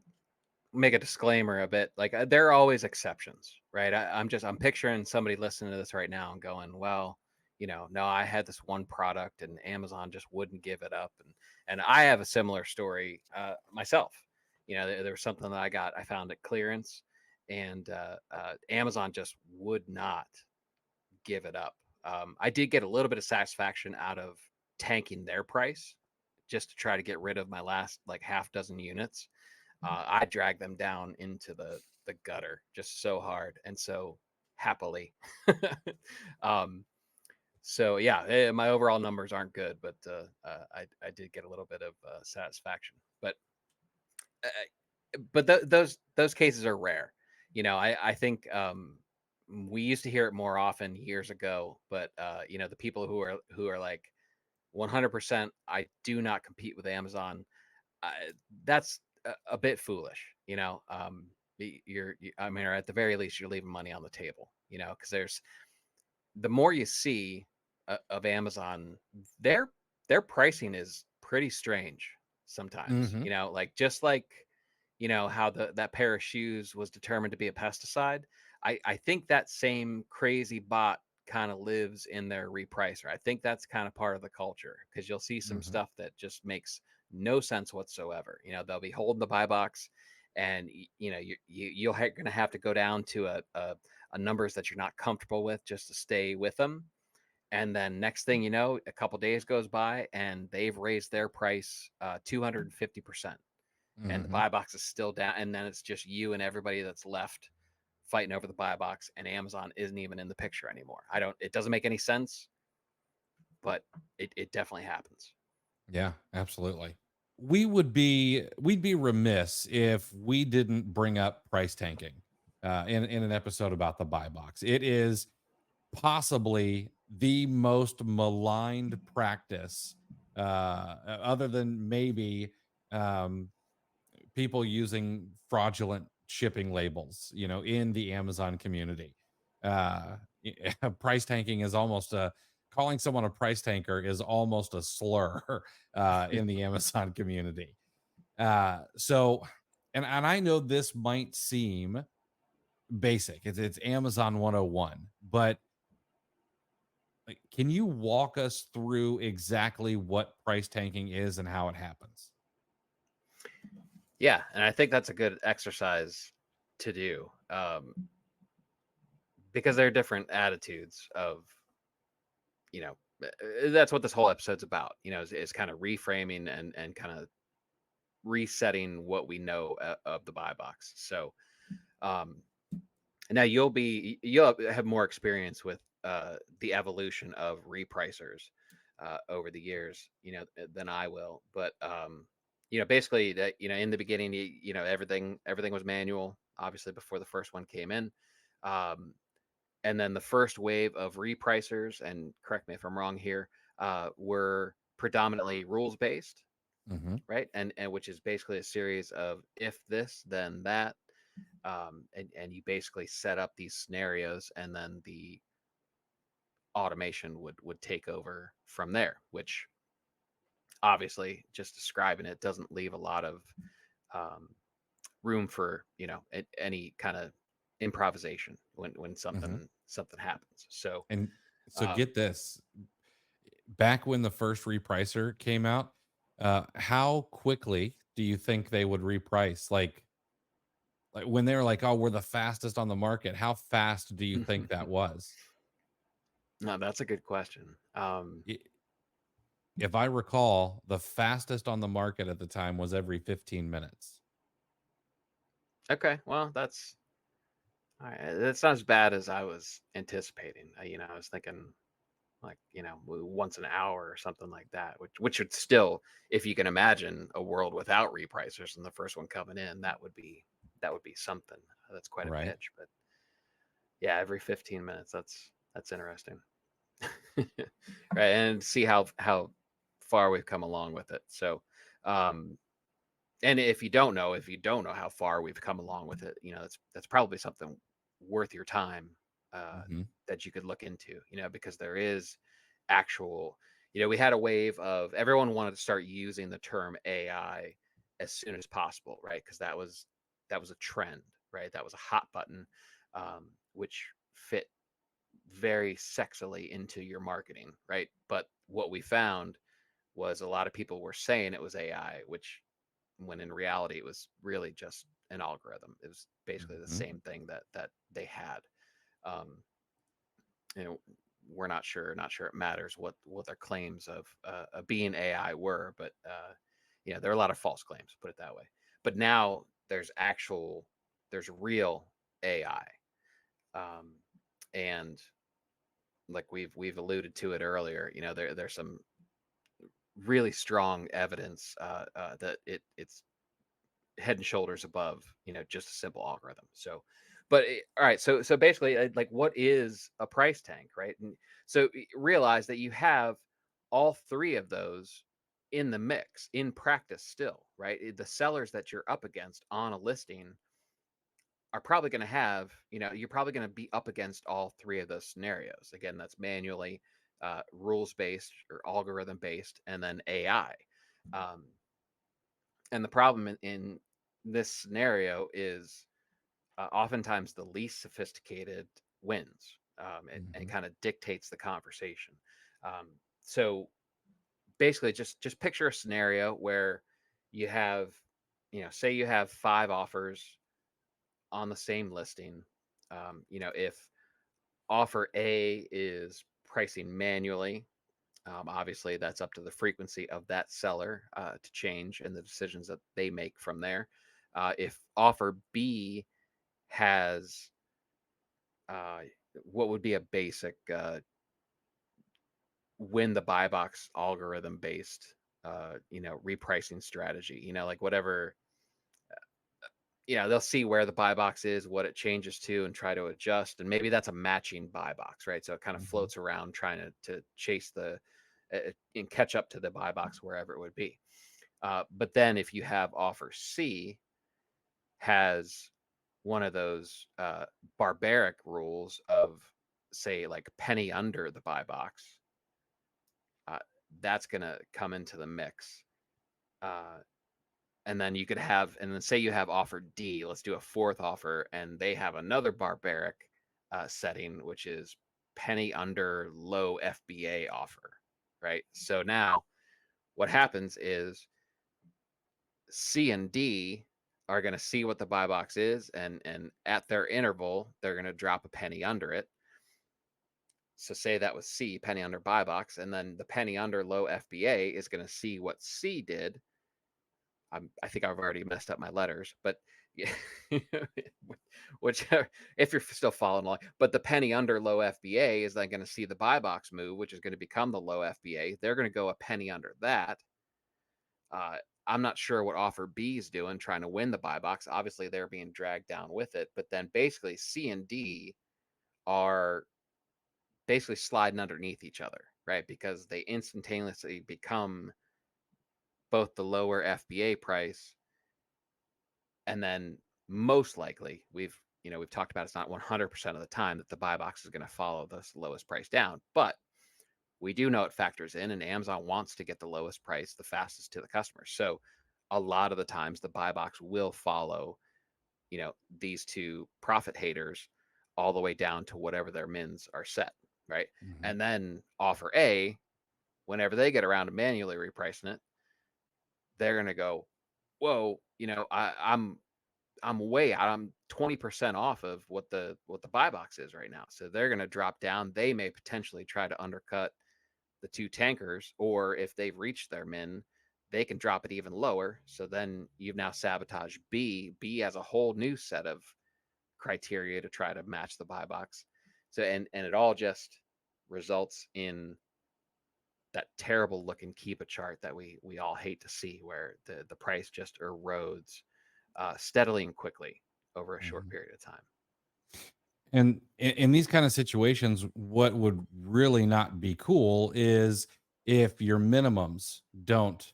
make a disclaimer a bit. Like there are always exceptions, right? I'm picturing somebody listening to this right now and going, well, no, I had this one product and Amazon just wouldn't give it up, and I have a similar story myself. There was something that I found at clearance, and Amazon just would not give it up. I did get a little bit of satisfaction out of tanking their price just to try to get rid of my last like half dozen units. I dragged them down into the gutter just so hard and so happily. So yeah, my overall numbers aren't good, but I did get a little bit of satisfaction. But those cases are rare. I think we used to hear it more often years ago, but the people who are like 100%, I do not compete with Amazon. That's a bit foolish, I mean, or at the very least, you're leaving money on the table, because there's the more you see of Amazon, their pricing is pretty strange sometimes, Mm-hmm. like just like how that pair of shoes was determined to be a pesticide. I think that same crazy bot kind of lives in their repricer. I think that's kind of part of the culture, because you'll see some Mm-hmm. stuff that just makes no sense whatsoever. They'll be holding the buy box, and you're going to have to go down to a numbers that you're not comfortable with just to stay with them. And then next thing you know, a couple days goes by and they've raised their price 250%, and the Mm-hmm. buy box is still down, and then it's just you and everybody that's left fighting over the buy box, and Amazon isn't even in the picture anymore. It doesn't make any sense, but it definitely happens. Yeah, absolutely. We'd be remiss if we didn't bring up price tanking in an episode about the buy box. It is possibly the most maligned practice, other than maybe um, people using fraudulent shipping labels, in the Amazon community. Price tanking is almost calling someone a price tanker is almost a slur in the Amazon community. So, and I know this might seem basic. It's Amazon 101, but like, can you walk us through exactly what price tanking is and how it happens? Yeah, and I think that's a good exercise to do, because there are different attitudes of, that's what this whole episode's about. Is kind of reframing and kind of resetting what we know of the buy box. So, um, now you'll have more experience with the evolution of repricers over the years, than I will. But basically, that in the beginning, everything was manual, obviously before the first one came in, um, and then the first wave of repricers, and correct me if I'm wrong here, were predominantly rules based, Hmm. right? And which is basically a series of if this, then that, and you basically set up these scenarios, and then the automation would take over from there, which obviously, just describing it doesn't leave a lot of um, room for any kind of improvisation when Hmm. something happens. So And so um, get this, back when the first repricer came out, how quickly do you think they would reprice? Like when they were like, "Oh, we're the fastest on the market." How fast do you think that was? no, that's a good question. I- If I recall, the fastest on the market at the time was every 15 minutes. Okay, well, that's all right. That's not as bad as I was anticipating. I was thinking like once an hour or something like that, which would still, if you can imagine a world without repricers and the first one coming in, that would be something. That's quite a Right. pitch. But yeah, every 15 minutes, that's interesting. Right, and see how far we've come along with it. So um and if you don't know how far we've come along with it, that's probably something worth your time, uh, Hmm. that you could look into, because there is actual, we had a wave of everyone wanted to start using the term AI as soon as possible, right? Because that was a trend, right? That was a hot button, which fit very sexily into your marketing, right? But what we found was a lot of people were saying it was AI, which when in reality it was really just an algorithm. It was basically the Hmm. same thing that they had. Um, you know, we're not sure it matters what their claims of being AI were, but there are a lot of false claims, put it that way. But now there's real AI, um, and like we've alluded to it earlier. There's some really strong evidence that it's head and shoulders above just a simple algorithm. So but all right, so basically, like, what is a price tank, right? And so realize that you have all three of those in the mix in practice still, right? The sellers that you're up against on a listing are probably going to have, you're probably going to be up against all three of those scenarios. Again, that's manually, rules based or algorithm based, and then AI. um, and the problem in this scenario is, oftentimes the least sophisticated wins, and Hmm. kind of dictates the conversation. Um, so basically, just picture a scenario where you have, say you have 5 offers on the same listing. If offer A is pricing manually, obviously that's up to the frequency of that seller to change and the decisions that they make from there. If offer B has uh, what would be a basic win the buy box algorithm based repricing strategy, like whatever, they'll see where the buy box is, what it changes to, and try to adjust, and maybe that's a matching buy box, right? So it kind of Hmm. floats around trying to chase and catch up to the buy box wherever it would be. But then if you have offer C has one of those barbaric rules of, say, like penny under the buy box, uh, that's going to come into the mix. And then you could have, and then say you have offer D, let's do a fourth offer, and they have another barbaric setting, which is penny under low FBA offer, right? So now what happens is C and D are going to see what the buy box is, and at their interval, they're going to drop a penny under it. So say that was C, penny under buy box, and then the penny under low FBA is going to see what C did. I think I've already messed up my letters, but yeah, whichever, if you're still following along. But the penny under low FBA is then going to see the buy box move, which is going to become the low FBA. They're going to go a penny under that. I'm not sure what offer B is doing, trying to win the buy box. Obviously, they're being dragged down with it. But then basically C and D are basically sliding underneath each other, right? Because they instantaneously become both the lower FBA price, and then most likely we've talked about, it's not 100% of the time that the buy box is going to follow the lowest price down, but we do know it factors in, and Amazon wants to get the lowest price the fastest to the customer. So a lot of the times the buy box will follow, these two profit haters all the way down to whatever their mins are set, right? Mhm. And then offer A, whenever they get around to manually repricing it, they're going to go, whoa, I'm way out. I'm 20% off of what the buy box is right now. So they're going to drop down. They may potentially try to undercut the two tankers, or if they've reached their min, they can drop it even lower. So then you've now sabotaged B. B has a whole new set of criteria to try to match the buy box. So and it all just results in that terrible looking Keepa chart that we all hate to see, where the price just erodes steadily and quickly over a short Mhm. period of time. And in these kind of situations, what would really not be cool is if your minimums don't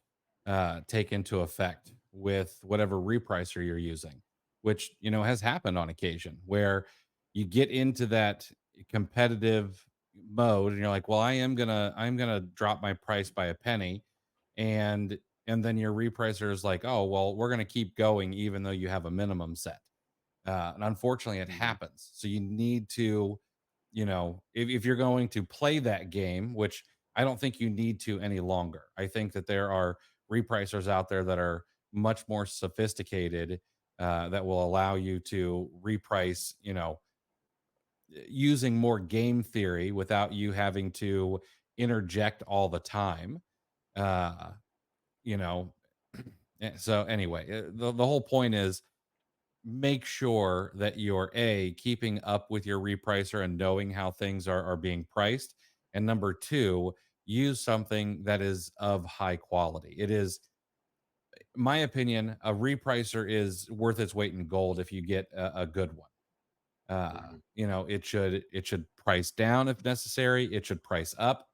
take into effect with whatever repricer you're using, which has happened on occasion where you get into that competitive mode and you're like, well, I'm gonna drop my price by a penny, and then your repricer is like, oh well, we're gonna keep going even though you have a minimum set. And unfortunately, it Mhm. happens. So you need to, if you're going to play that game, which I don't think you need to any longer. I think that there are repricers out there that are much more sophisticated, that will allow you to reprice, using more game theory without you having to interject all the time. Uh, you know, so anyway, the whole point is make sure that you're a keeping up with your repricer and knowing how things are being priced, and number two, use something that is of high quality. It is my opinion, a repricer is worth its weight in gold if you get a good one. Mhm. It should price down if necessary, it should price up.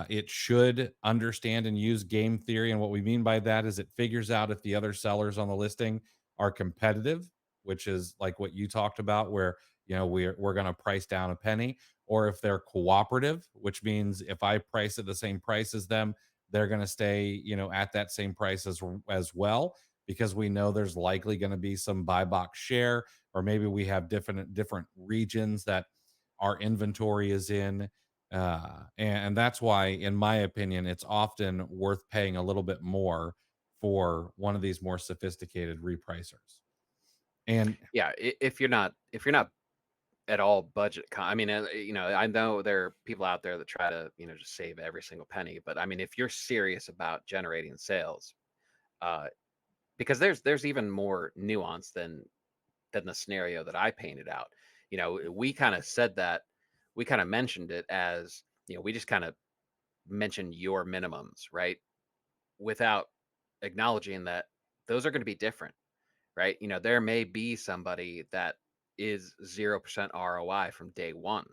It should understand and use game theory. And what we mean by that is it figures out if the other sellers on the listing are competitive, which is like what you talked about, where we're going to price down a penny, or if they're cooperative, which means if I price at the same price as them, they're going to stay, at that same price as well, because we know there's likely going to be some buy box share, or maybe we have different regions that our inventory is in, and that's why, in my opinion, it's often worth paying a little bit more for one of these more sophisticated repricers. And Yeah, if you're not at all I mean, I know there are people out there that try to, just save every single penny, but I mean, if you're serious about generating sales, uh, because there's even more nuance than the scenario that I painted out. We kind of said that, we kind of mentioned it as, we just kind of mentioned your minimums, right? Without acknowledging that those are going to be different, right? There may be somebody that is 0% ROI from day one.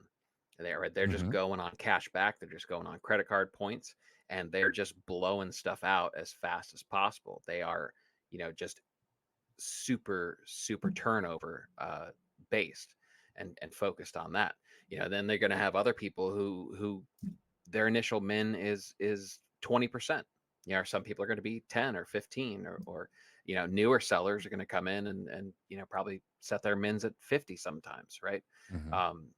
They're just Mhm. going on cash back. They're just going on credit card points. and they're just blowing stuff out as fast as possible. They are, just super turnover based and focused on that. Then they're going to have other people who their initial min is 20%. Some people are going to be 10 or 15, or newer sellers are going to come in and probably set their mins at 50 sometimes, right? Mhm.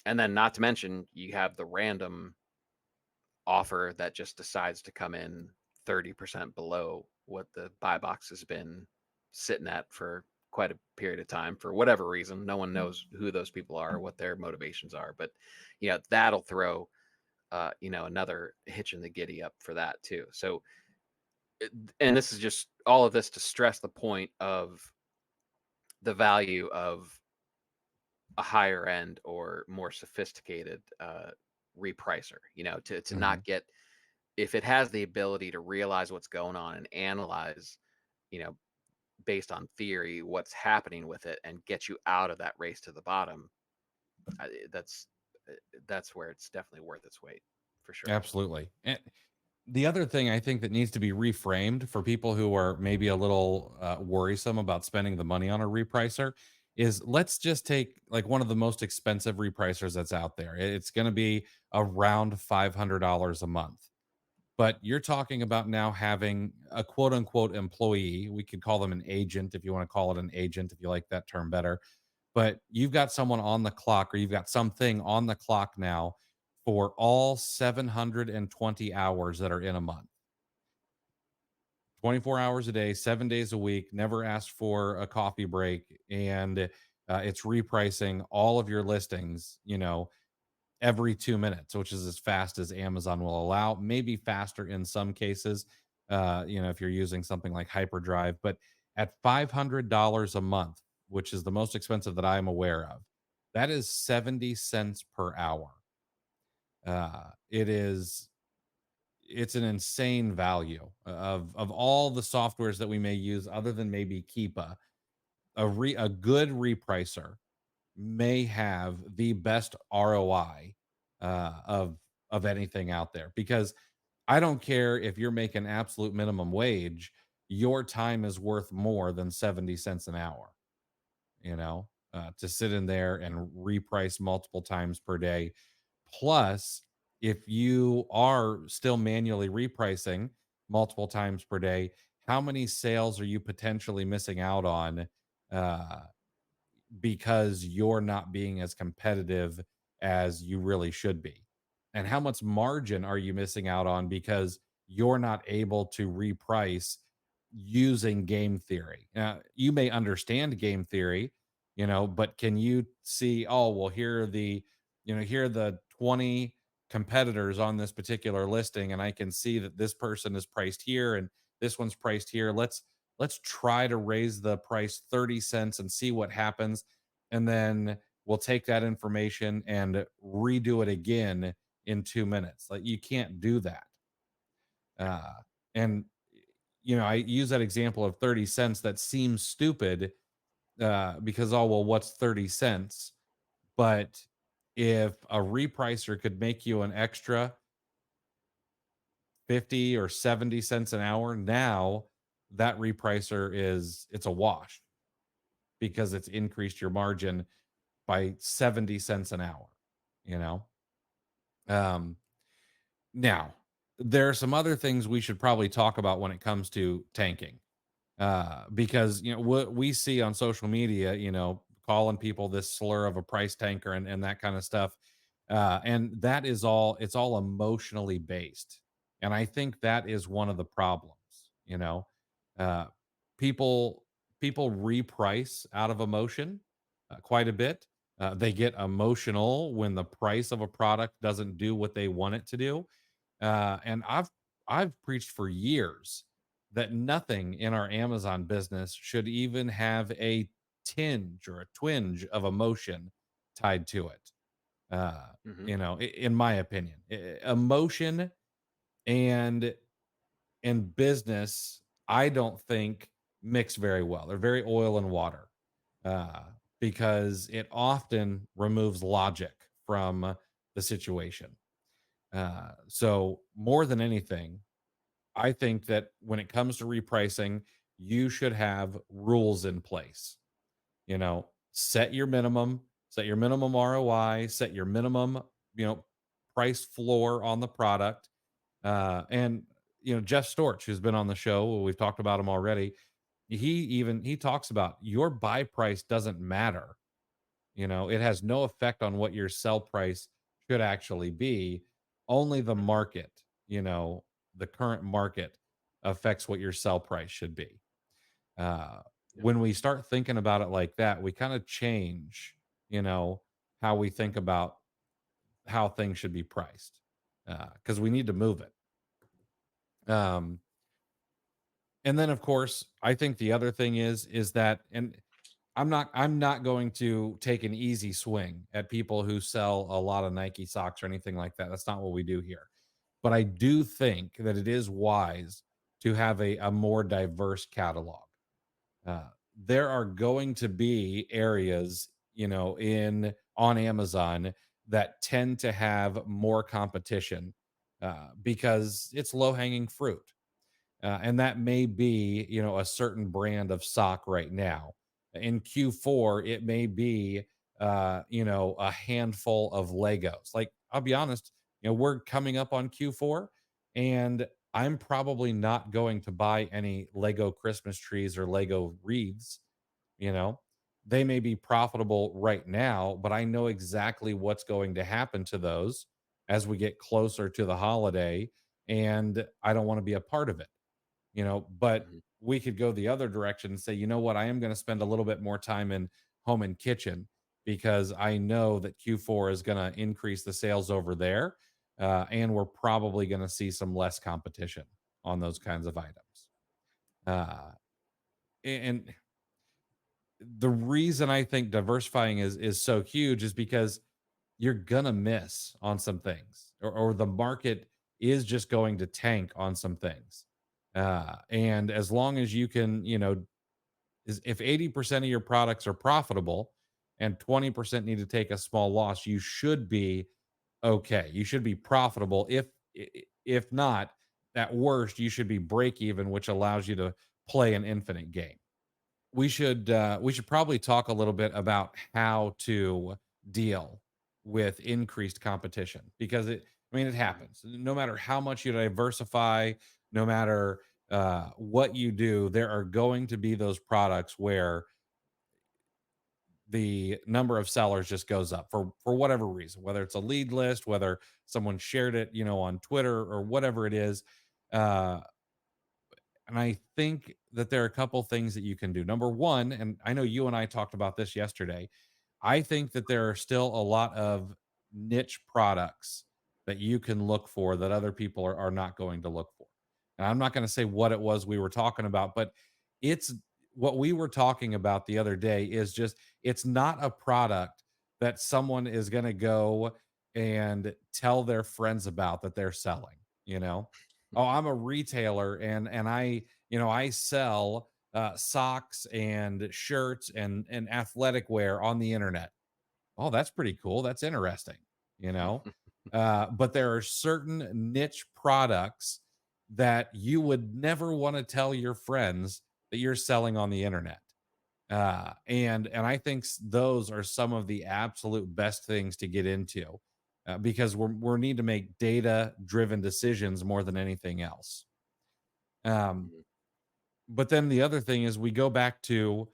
And then not to mention you have the random offer that just decides to come in 30% below what the buy box has been sitting at for quite a period of time for whatever reason. No one knows who those people are or what their motivations are, but that'll throw another hitch in the giddy up for that too. So, and this is just all of this to stress the point of the value of a higher end or more sophisticated repricer, to Mhm. not get, if it has the ability to realize what's going on and analyze, you know, based on theory, what's happening with it and get you out of that race to the bottom, that's that's where it's definitely worth its weight for sure. Absolutely. And the other thing I think that needs to be reframed for people who are maybe a little worrisome about spending the money on a repricer is, let's just take like one of the most expensive repricers that's out there. It's going to be around $500 a month. But you're talking about now having a quote unquote employee. We could call them an agent if you want to call it an agent, if you like that term better. But you've got someone on the clock, or you've got something on the clock now for all 720 hours that are in a month. 24 hours a day, 7 days a week, never asked for a coffee break. And it's repricing all of your listings, every 2 minutes, which is as fast as Amazon will allow, maybe faster in some cases, if you're using something like Hyperdrive. But at $500 a month, which is the most expensive that I'm aware of, that is 70 cents per hour. It's an insane value of all the softwares that we may use, other than maybe Keepa. A good repricer may have the best ROI of anything out there, because I don't care if you're making absolute minimum wage, your time is worth more than 70 cents an hour, to sit in there and reprice multiple times per day. Plus, if you are still manually repricing multiple times per day, how many sales are you potentially missing out on uh, because you're not being as competitive as you really should be? And how much margin are you missing out on because you're not able to reprice using game theory? You may understand game theory, but can you see, oh, well, here are the 20 competitors on this particular listing, and I can see that this person is priced here and this one's priced here. Let's try to raise the price 30 cents and see what happens. And then we'll take that information and redo it again in 2 minutes. Like, you can't do that. Uh, and, I use that example of 30 cents that seems stupid because, oh, well, what's 30 cents? But if a repricer could make you an extra 50 or 70 cents an hour, now that repricer it's a wash, because it's increased your margin by 70 cents an hour, you know? Um, Now, there are some other things we should probably talk about when it comes to tanking. Because, what we see on social media, calling people this slur of a price tanker and that kind of stuff. And that is it's all emotionally based. And I think that is one of the problems, you know. Uh, people people reprice out of emotion quite a bit. They get emotional when the price of a product doesn't do what they want it to do. And I've preached for years that nothing in our Amazon business should even have a tinge or a twinge of emotion tied to it. Hmm. In my opinion, emotion and business, I don't think mix very well. They're very oil and water, uh, because it often removes logic from the situation. So more than anything, I think that when it comes to repricing, you should have rules in place. Set your minimum ROI, set your minimum, you know, price floor on the product. And Jeff Storch, who's been on the show, we've talked about him already. He talks about your buy price doesn't matter. It has no effect on what your sell price should actually be. Only the Mhm. market, the current market affects what your sell price should be. uh, Yep. when we start thinking about it like that, we kind of change, you know, how we think about how things should be priced, because we need to move it. Um, and then, of course, I think the other thing is that, and I'm not going to take an easy swing at people who sell a lot of Nike socks or anything like that. That's not what we do here. But I do think that it is wise to have a more diverse catalog. There are going to be areas, in on Amazon that tend to have more competition, because it's low hanging fruit. And that may be, a certain brand of sock right now. In Q4, it may be, a handful of Legos. Like, I'll be honest, we're coming up on Q4, and I'm probably not going to buy any Lego Christmas trees or Lego wreaths. You know, they may be profitable right now, but I know exactly what's going to happen to those as we get closer to the holiday, and I don't want to be a part of it. But Mhm. we could go the other direction and say, you know what, I am going to spend a little bit more time in home and kitchen because I know that Q4 is going to increase the sales over there. And we're probably going to see some less competition on those kinds of items. Uh, and the reason I think diversifying is so huge is because you're gonna miss on some things, or the market is just going to tank on some things. And as long as you can, if 80% of your products are profitable and 20% need to take a small loss, you should be okay. You should be profitable. If not, at worst, you should be break even, which allows you to play an infinite game. We should probably talk a little bit about how to deal with increased competition, because it Mhm. happens no matter how much you diversify, no matter what you do. There are going to be those products where the number of sellers just goes up for whatever reason, whether it's a lead list, whether someone shared it, on Twitter or whatever it is. uh and I think that there are a couple things that you can do. Number one, and I know you and I talked about this yesterday, I think that there are still a lot of niche products that you can look for that other people are not going to look for. And I'm not going to say what it was we were talking about, but it's what we were talking about the other day is just, it's not a product that someone is going to go and tell their friends about that they're selling, you know? Oh, I'm a retailer, and I sell socks and shirts and athletic wear on the internet. Oh, that's pretty cool. That's interesting, you know. But there are certain niche products that you would never want to tell your friends that you're selling on the internet. And I think those are some of the absolute best things to get into, because we need to make data driven decisions more than anything else. Um, Mhm. but then the other thing is we go back to,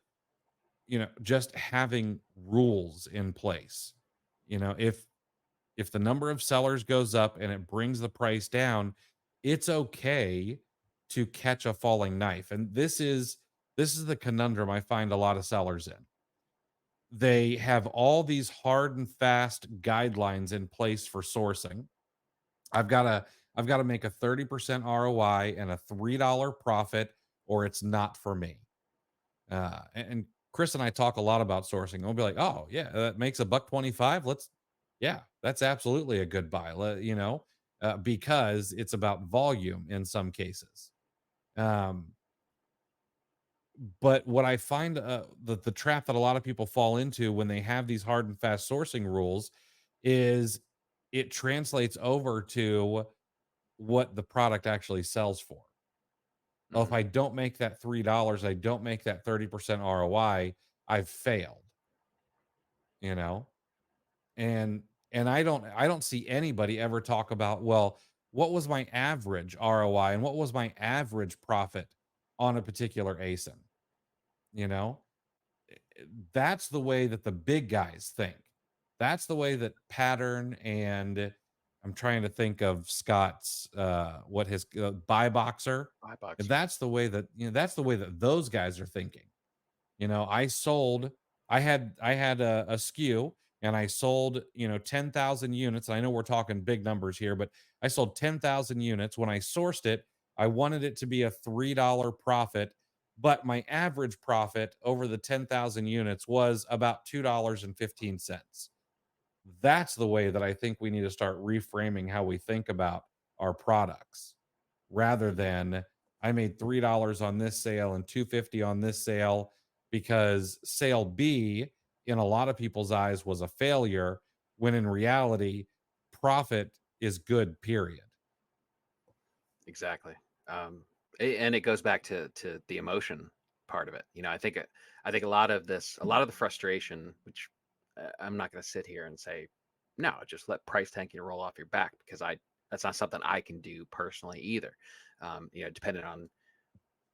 just having rules in place. If the number of sellers goes up and it brings the price down, it's okay to catch a falling knife. And this is the conundrum I find a lot of sellers in. They have all these hard and fast guidelines in place for sourcing. I've got to I've got to make a 30% ROI and a $3 profit, or it's not for me. And Chris and I talk a lot about sourcing. We'll be like, "Oh, yeah, that makes a buck 25. Yeah, that's absolutely a good buy." Because it's about volume in some cases. Um, but what I find, the trap that a lot of people fall into when they have these hard and fast sourcing rules is it translates over to what the product actually sells for. Well, if Mhm. I don't make that $3, I don't make that 30% ROI, I've failed, you know? And I don't see anybody ever talk about, well, what was my average ROI and what was my average profit on a particular ASIN, you know? That's the way that the big guys think. That's the way that Pattern and I'm trying to think of Scott's what his buy boxer. Buy box. That's the way that that's the way that those guys are thinking. I sold, I had a SKU and I sold, 10,000 units. And I know we're talking big numbers here, but I sold 10,000 units. When I sourced it, I wanted it to be a $3 profit, but my average profit over the 10,000 units was about $2.15. That's the way that I think we need to start reframing how we think about our products rather Mhm. than I made $3 on this sale and 250 on this sale because sale B in a lot of people's eyes was a failure when in reality profit is good period. Exactly. And it goes back to the emotion part of it. I think a lot of the frustration, which I'm not going to sit here and say, no, just let price tanking roll off your back because that's not something I can do personally either. Depending on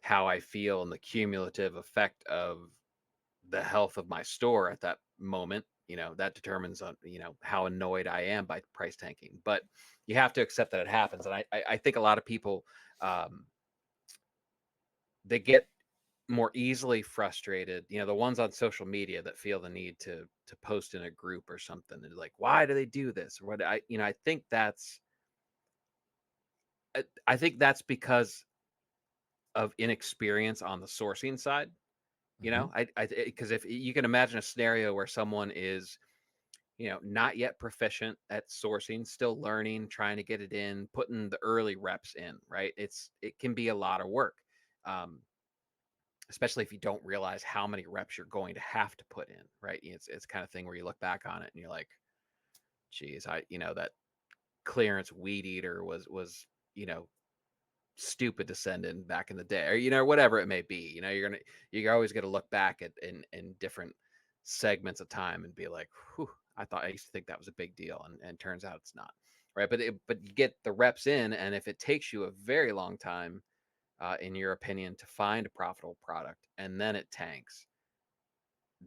how I feel and the cumulative effect of the health of my store at that moment, that determines on, how annoyed I am by price tanking. But you have to accept that it happens. And I think a lot of people, um, they get more easily frustrated, the ones on social media that feel the need to post in a group or something. And like, why do they do this? Or what I think I think that's because of inexperience on the sourcing side. Mhm. I because if you can imagine a scenario where someone is, not yet proficient at sourcing, still learning, trying to get it in, putting the early reps in, right? It can be a lot of work. Um, Especially if you don't realize how many reps you're going to have to put in, right? It's kind of thing where you look back on it and you're like, geez, that clearance weed eater was, you know, stupid to send in back in the day, or whatever it may be. You're always going to look back at in different segments of time and be like, whew, I used to think that was a big deal, and turns out it's not, right? But you get the reps in, and if it takes you a very long time, in your opinion, to find a profitable product, and then it tanks,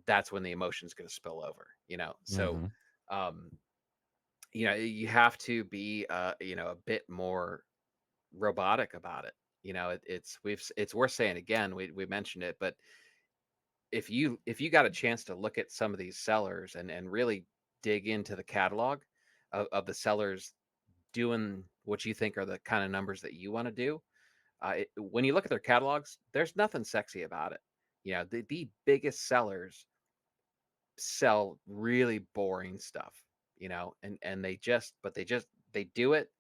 that's when the emotion is going to spill over. So Mhm. um you have to be a bit more robotic about it. It's worth saying again. We mentioned it, but if you got a chance to look at some of these sellers and really dig into the catalog of the sellers doing what you think are the kind of numbers that you want to do, when you look at their catalogs, there's nothing sexy about it. The biggest sellers sell really boring stuff, and they do it,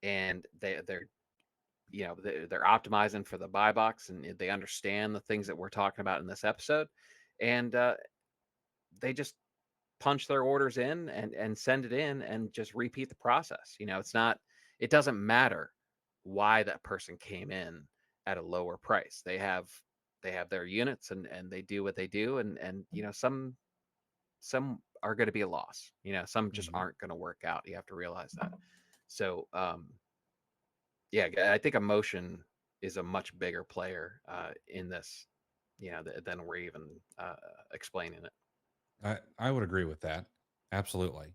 and they're optimizing for the buy box, and they understand the things that we're talking about in this episode, and they just punch their orders in and send it in and just repeat the process. It doesn't matter why that person came in at a lower price. They have their units, and they do what they do, and some are going to be a loss. Some just Mhm. aren't going to work out. You have to realize that. So yeah, I think emotion is a much bigger player in this, than we're even explaining it. I would agree with that. Absolutely.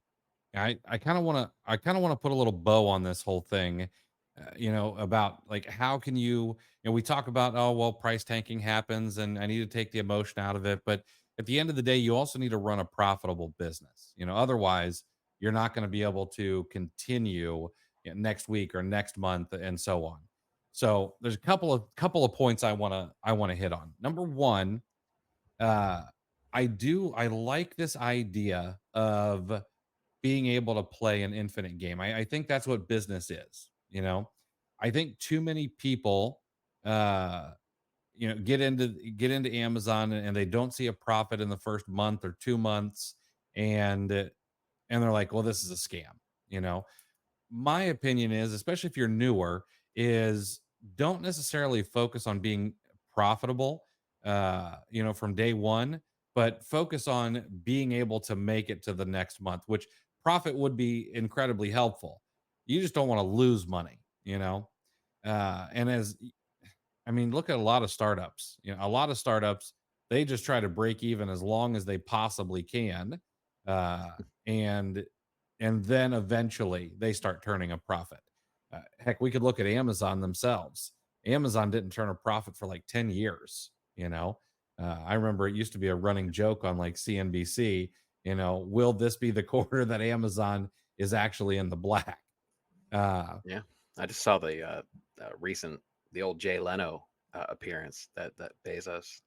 I kind of want to put a little bow on this whole thing, about like how can we talk about, oh well, price tanking happens and I need to take the emotion out of it, but at the end of the day you also need to run a profitable business. Otherwise you're not going to be able to continue next week or next month and so on. So there's a couple of points I want to hit on. Number one, uh I like this idea of being able to play an infinite game. I think that's what business is. I think too many people get into Amazon and they don't see a profit in the first month or 2 months, and they're like, well, this is a scam. You know, my opinion is, especially if you're newer, is don't necessarily focus on being profitable, from day one, but focus on being able to make it to the next month, which profit would be incredibly helpful. You just don't want to lose money, and I mean, look at a lot of startups. A lot of startups, they just try to break even as long as they possibly can, uh, and then eventually they start turning a profit. Heck, we could look at Amazon themselves. Amazon didn't turn a profit for like 10 years. I remember it used to be a running joke on like CNBC. Will this be the quarter that Amazon is actually in the black? Yeah, I just saw recent the old Jay Leno appearance that Bezos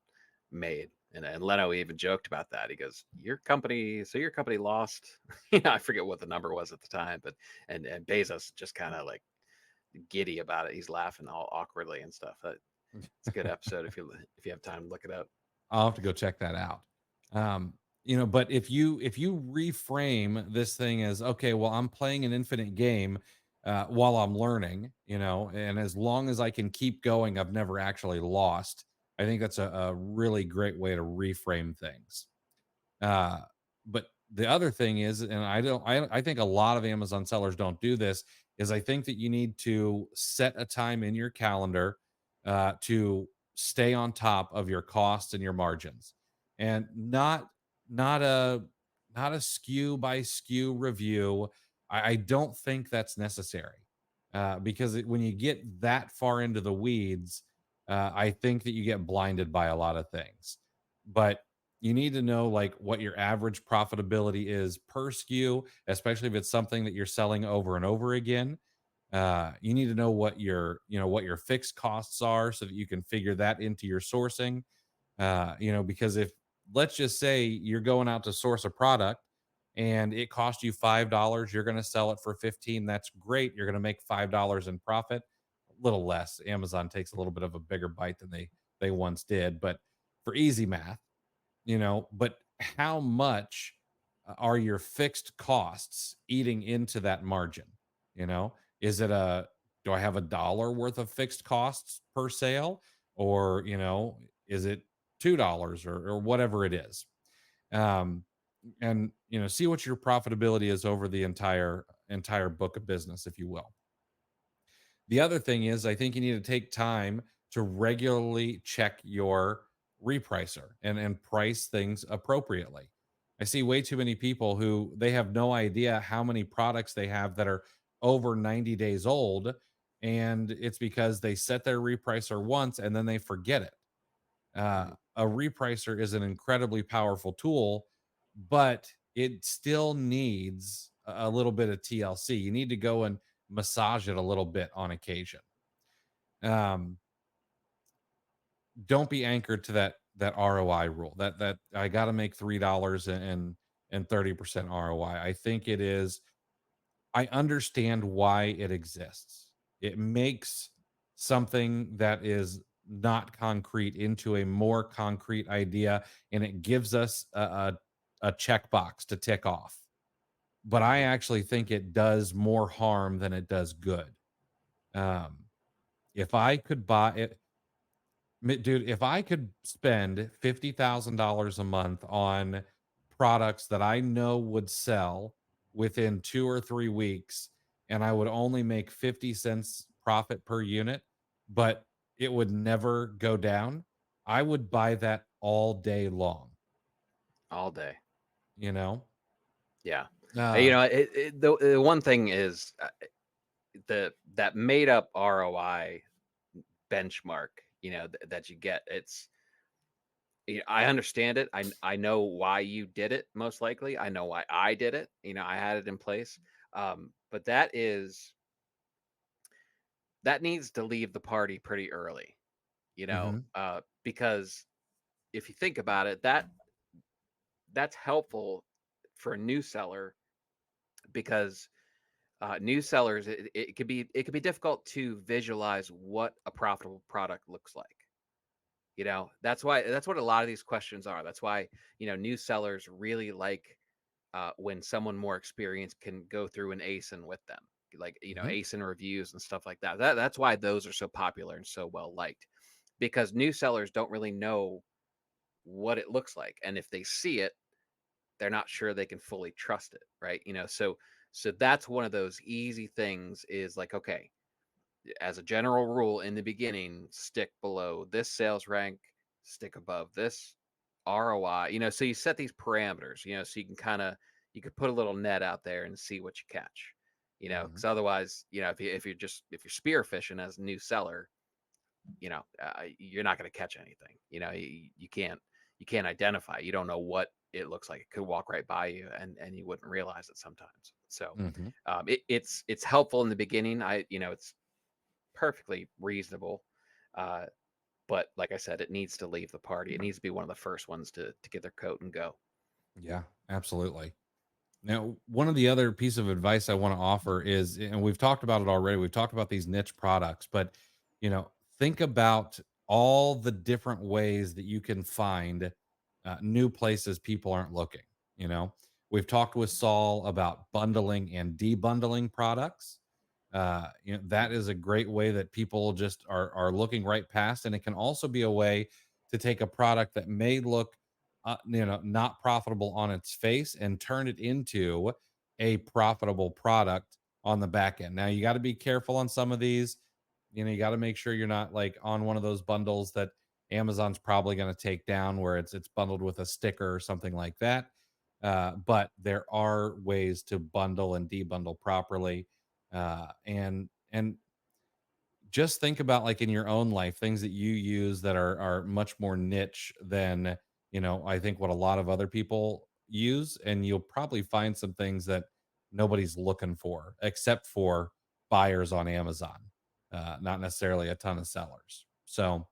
made, and Leno even joked about that. He goes, "Your company, so your company lost." I forget what the number was at the time, but and Bezos just kind of like giddy about it. He's laughing all awkwardly and stuff. It's a good episode if you have time to look it up. I'll have to go check that out. But if you reframe this thing as, okay, well, I'm playing an infinite game while I'm learning, and as long as I can keep going, I've never actually lost. I think that's a really great way to reframe things. Uh, but the other thing is, and I think a lot of Amazon sellers don't do this, is I think that you need to set a time in your calendar to stay on top of your costs and your margins, and not a not a SKU by SKU review. I don't think that's necessary because when you get that far into the weeds, I think that you get blinded by a lot of things. But you need to know like what your average profitability is per SKU, especially if it's something that you're selling over and over again. You need to know what your fixed costs are so that you can figure that into your sourcing. Because if, let's just say you're going out to source a product and it cost you $5, you're going to sell it for 15. That's great. You're going to make $5 in profit, a little less. Amazon takes a little bit of a bigger bite than they once did, but for easy math, but how much are your fixed costs eating into that margin? Is it do I have $1 worth of fixed costs per sale, or is it $2 or whatever it is? um and see what your profitability is over the entire book of business, if you will. The other thing is, I think you need to take time to regularly check your repricer and price things appropriately. I see way too many people who they have no idea how many products they have that are over 90 days old. And it's because they set their repricer once and then they forget it. Mhm. A repricer is an incredibly powerful tool, but it still needs a little bit of TLC. You need to go and massage it a little bit on occasion. Um, don't be anchored to that ROI rule. That I got to make $3 and 30% ROI. I think it is. I understand why it exists. It makes something that is not concrete into a more concrete idea, and it gives us a checkbox to tick off. But I Mhm. actually think it does more harm than it does good. Um, if I could buy it, dude, if I could spend $50,000 a month on products that I know would sell within 2 or 3 weeks, and I would only make 50 cents profit per unit, but it would never go down, I would buy that all day long, All day. you know? Yeah. Uh, The one thing is that made up ROI benchmark, that you get. I understand it. I know why you did it. Most likely, I know why I did it. I had it in place. But that needs to leave the party pretty early. mhm, Because if you think about it, that's helpful for a new seller because new sellers, it could be difficult to visualize what a profitable product looks like. That's what a lot of these questions are. That's why new sellers really like when someone more experienced can go through and ASIN with them, like Hmm. ASIN reviews and stuff like that. That's why those are so popular and so well liked, because new sellers don't really know what it looks like, and if they see it, they're not sure they can fully trust it, right? So that's one of those easy things, is like, okay, as a general rule in the beginning, stick below this sales rank, stick above this ROI, so you set these parameters, so you can you could put a little net out there and see what you catch, Hmm. because otherwise, if you're spear fishing as a new seller, you're not going to catch anything. You can't identify. You don't know what it looks like. It could walk right by you, and you wouldn't realize it sometimes. So, Hmm. it's helpful in the beginning. It's perfectly reasonable, uh, but like I said, it needs to leave the party. It needs to be one of the first ones to get their coat and go. Yeah, absolutely. Now, one of the other piece of advice I want to offer is, and we've talked about it already, we've talked about these niche products, but think about all the different ways that you can find new places people aren't looking. You know, we've talked with Saul about bundling and debundling products. That is a great way that people just are looking right past, and it can also be a way to take a product that may look not profitable on its face and turn it into a profitable product on the back end. Now you got to be careful on some of these. You got to make sure you're not like on one of those bundles that Amazon's probably going to take down, where it's bundled with a sticker or something like that. But there are ways to bundle and debundle properly, and just think about, like, in your own life, things that you use that are much more niche than I think what a lot of other people use, and you'll probably find some things that nobody's looking for except for buyers on Amazon, not necessarily a ton of sellers. So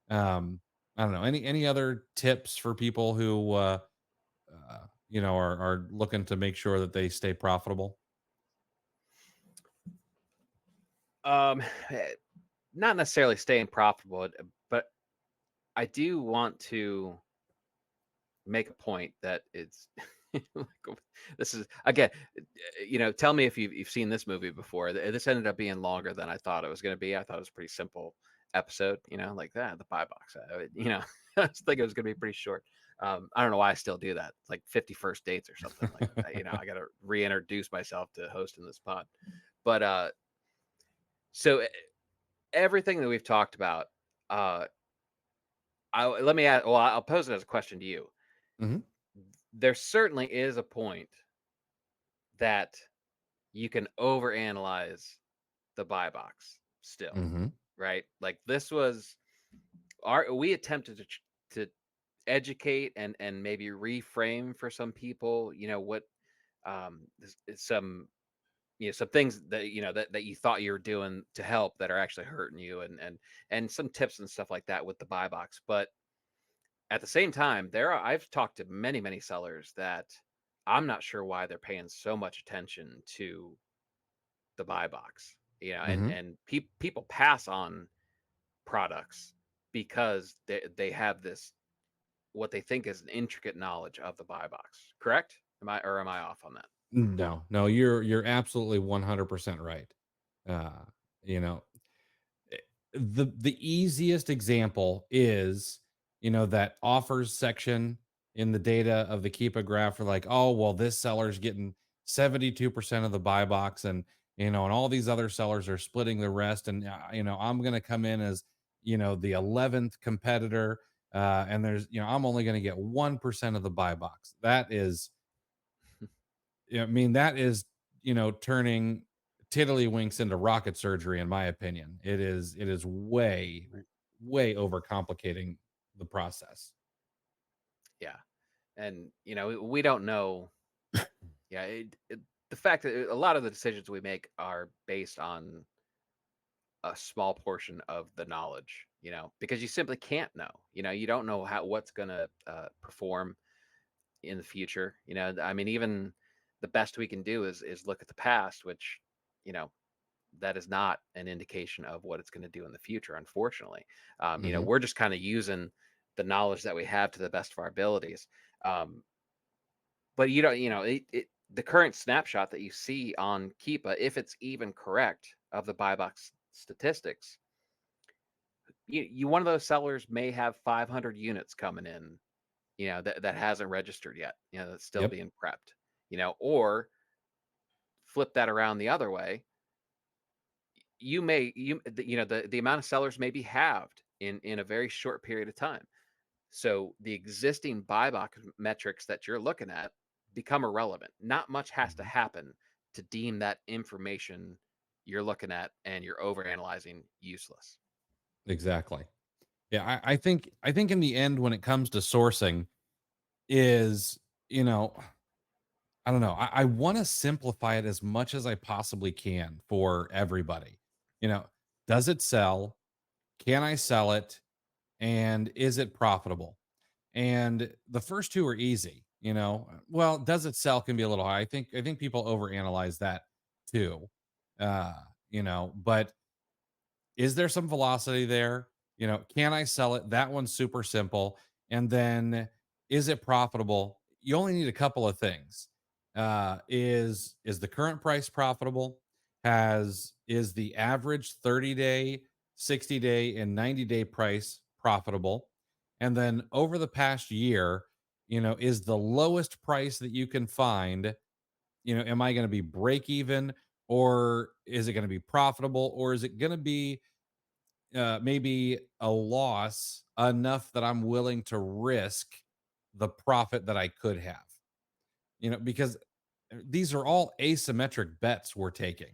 I don't know, any other tips for people who are looking to make sure that they stay profitable. Um, eh, Not necessarily staying profitable, but I do want to make a point that it's like, this is again, tell me if you've seen this movie before. This ended up being longer than I thought it was going to be. I thought it was a pretty simple episode, like that, the buy box. I was thinking it was going to be pretty short. I don't know why I still do that. It's like 51st dates or something. Like, I got to reintroduce myself to hosting this pod. But so everything that we've talked about, uh, let me ask. Well, I'll pose it as a question to you. Hmm. There certainly is a point that you can overanalyze the buy box still, Hmm. right? Like, this was we attempted to educate and maybe reframe for some people, what some some things that that you thought you were doing to help that are actually hurting you, and some tips and stuff like that with the buy box. But at the same time, I've talked to many sellers that I'm not sure why they're paying so much attention to the buy box, and Hmm. people pass on products because they have this, what they think is an intricate knowledge of the buy box. Correct? Am I off on that? No, no, you're absolutely 100% right. Uh, you know, eh, the easiest example is, that offers section in the data of the Keepa graph, for like, oh, well, this seller's getting 72% of the buy box, and and all these other sellers are splitting the rest, and I'm going to come in as the 11th competitor, and there's I'm only going to get 1% of the buy box. That is, I mean, that is, turning tiddlywinks into rocket surgery, in my opinion. It is way, Right. way overcomplicating the process. Yeah, and we don't know. Yeah, the fact that a lot of the decisions we make are based on a small portion of the knowledge, because you simply can't know. You don't know what's going to perform in the future. I mean, even the best we can do is look at the past, which, you know, that is not an indication of what it's going to do in the future, unfortunately. Hmm. We're just kind of using the knowledge that we have to the best of our abilities. Um, But you don't, the current snapshot that you see on Keepa, if it's even correct of the buy box statistics, one of those sellers may have 500 units coming in, that hasn't registered yet, that's still Yep. being prepped, or flip that around the other way. The amount of sellers may be halved in a very short period of time. So the existing buy box metrics that you're looking at become irrelevant. Not much has to happen to deem that information you're looking at and you're overanalyzing useless. Exactly. Yeah, I think in the end, when it comes to sourcing, is I don't know. I want to simplify it as much as I possibly can for everybody. You know, does it sell? Can I sell it? And is it profitable? And the first two are easy. Well, does it sell can be a little high. I think people overanalyze that too. Uh, but is there some velocity there? Can I sell it? That one's super simple. And then is it profitable? You only need a couple of things. Is the current price profitable? Is the average 30-day, 60-day, and 90-day price profitable? And then over the past year, is the lowest price that you can find, am I going to be break even, or is it going to be profitable, or is it going to be maybe a loss enough that I'm willing to risk the profit that I could have? Because these are all asymmetric bets we're taking.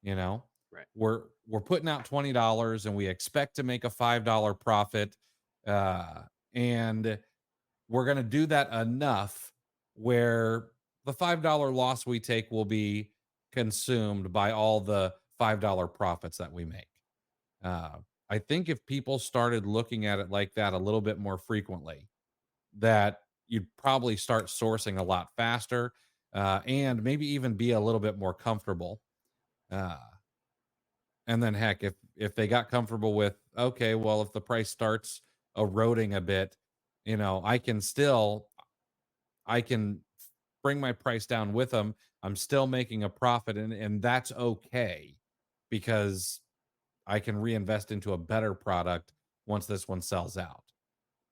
You know, Right. we're putting out $20 and we expect to make a $5 profit, and we're going to do that enough where the $5 loss we take will be consumed by all the $5 profits that we make. Uh, I think if people started looking at it like that a little bit more frequently, that you'd probably start sourcing a lot faster, and maybe even be a little bit more comfortable. Uh, and then heck, if they got comfortable with, okay, well, if the price starts eroding a bit, I can bring my price down with them. I'm still making a profit, and that's okay because I can reinvest into a better product once this one sells out.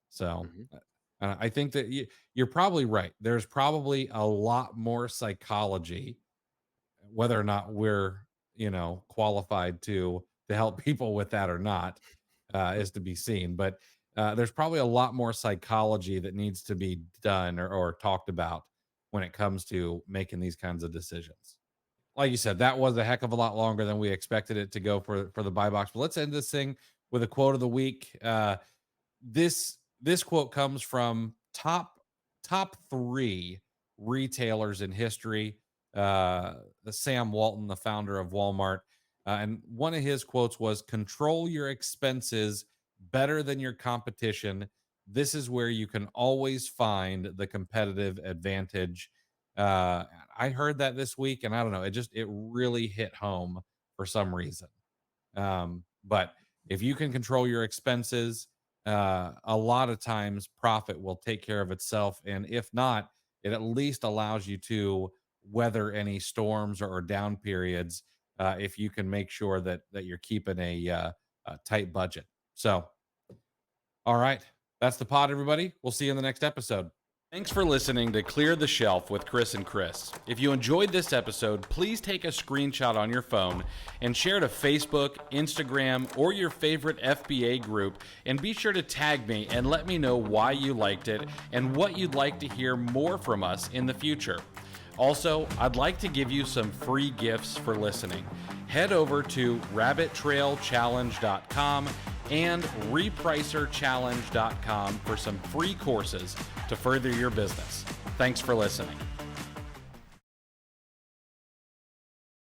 So Mhm. I think that you're probably right. There's probably a lot more psychology, whether or not we're qualified to help people with that or not, is to be seen. But there's probably a lot more psychology that needs to be done or talked about when it comes to making these kinds of decisions. Like you said, that was a heck of a lot longer than we expected it to go for the buy box. But let's end this thing with a quote of the week. This quote comes from top three retailers in history. The Sam Walton, the founder of Walmart, and one of his quotes was, "Control your expenses better than your competition. This is where you can always find the competitive advantage." I heard that this week, and I don't know, it really hit home for some reason. But if you can control your expenses, a lot of times profit will take care of itself. And if not, it at least allows you to weather any storms or down periods, if you can make sure that you're keeping a tight budget. So, all right, that's the pod, everybody. We'll see you in the next episode. Thanks for listening to Clear the Shelf with Chris and Chris. If you enjoyed this episode, please take a screenshot on your phone and share to Facebook, Instagram, or your favorite FBA group, and be sure to tag me and let me know why you liked it and what you'd like to hear more from us in the future. Also, I'd like to give you some free gifts for listening. Head over to rabbittrailchallenge.com and repricerchallenge.com for some free courses to further your business. Thanks for listening.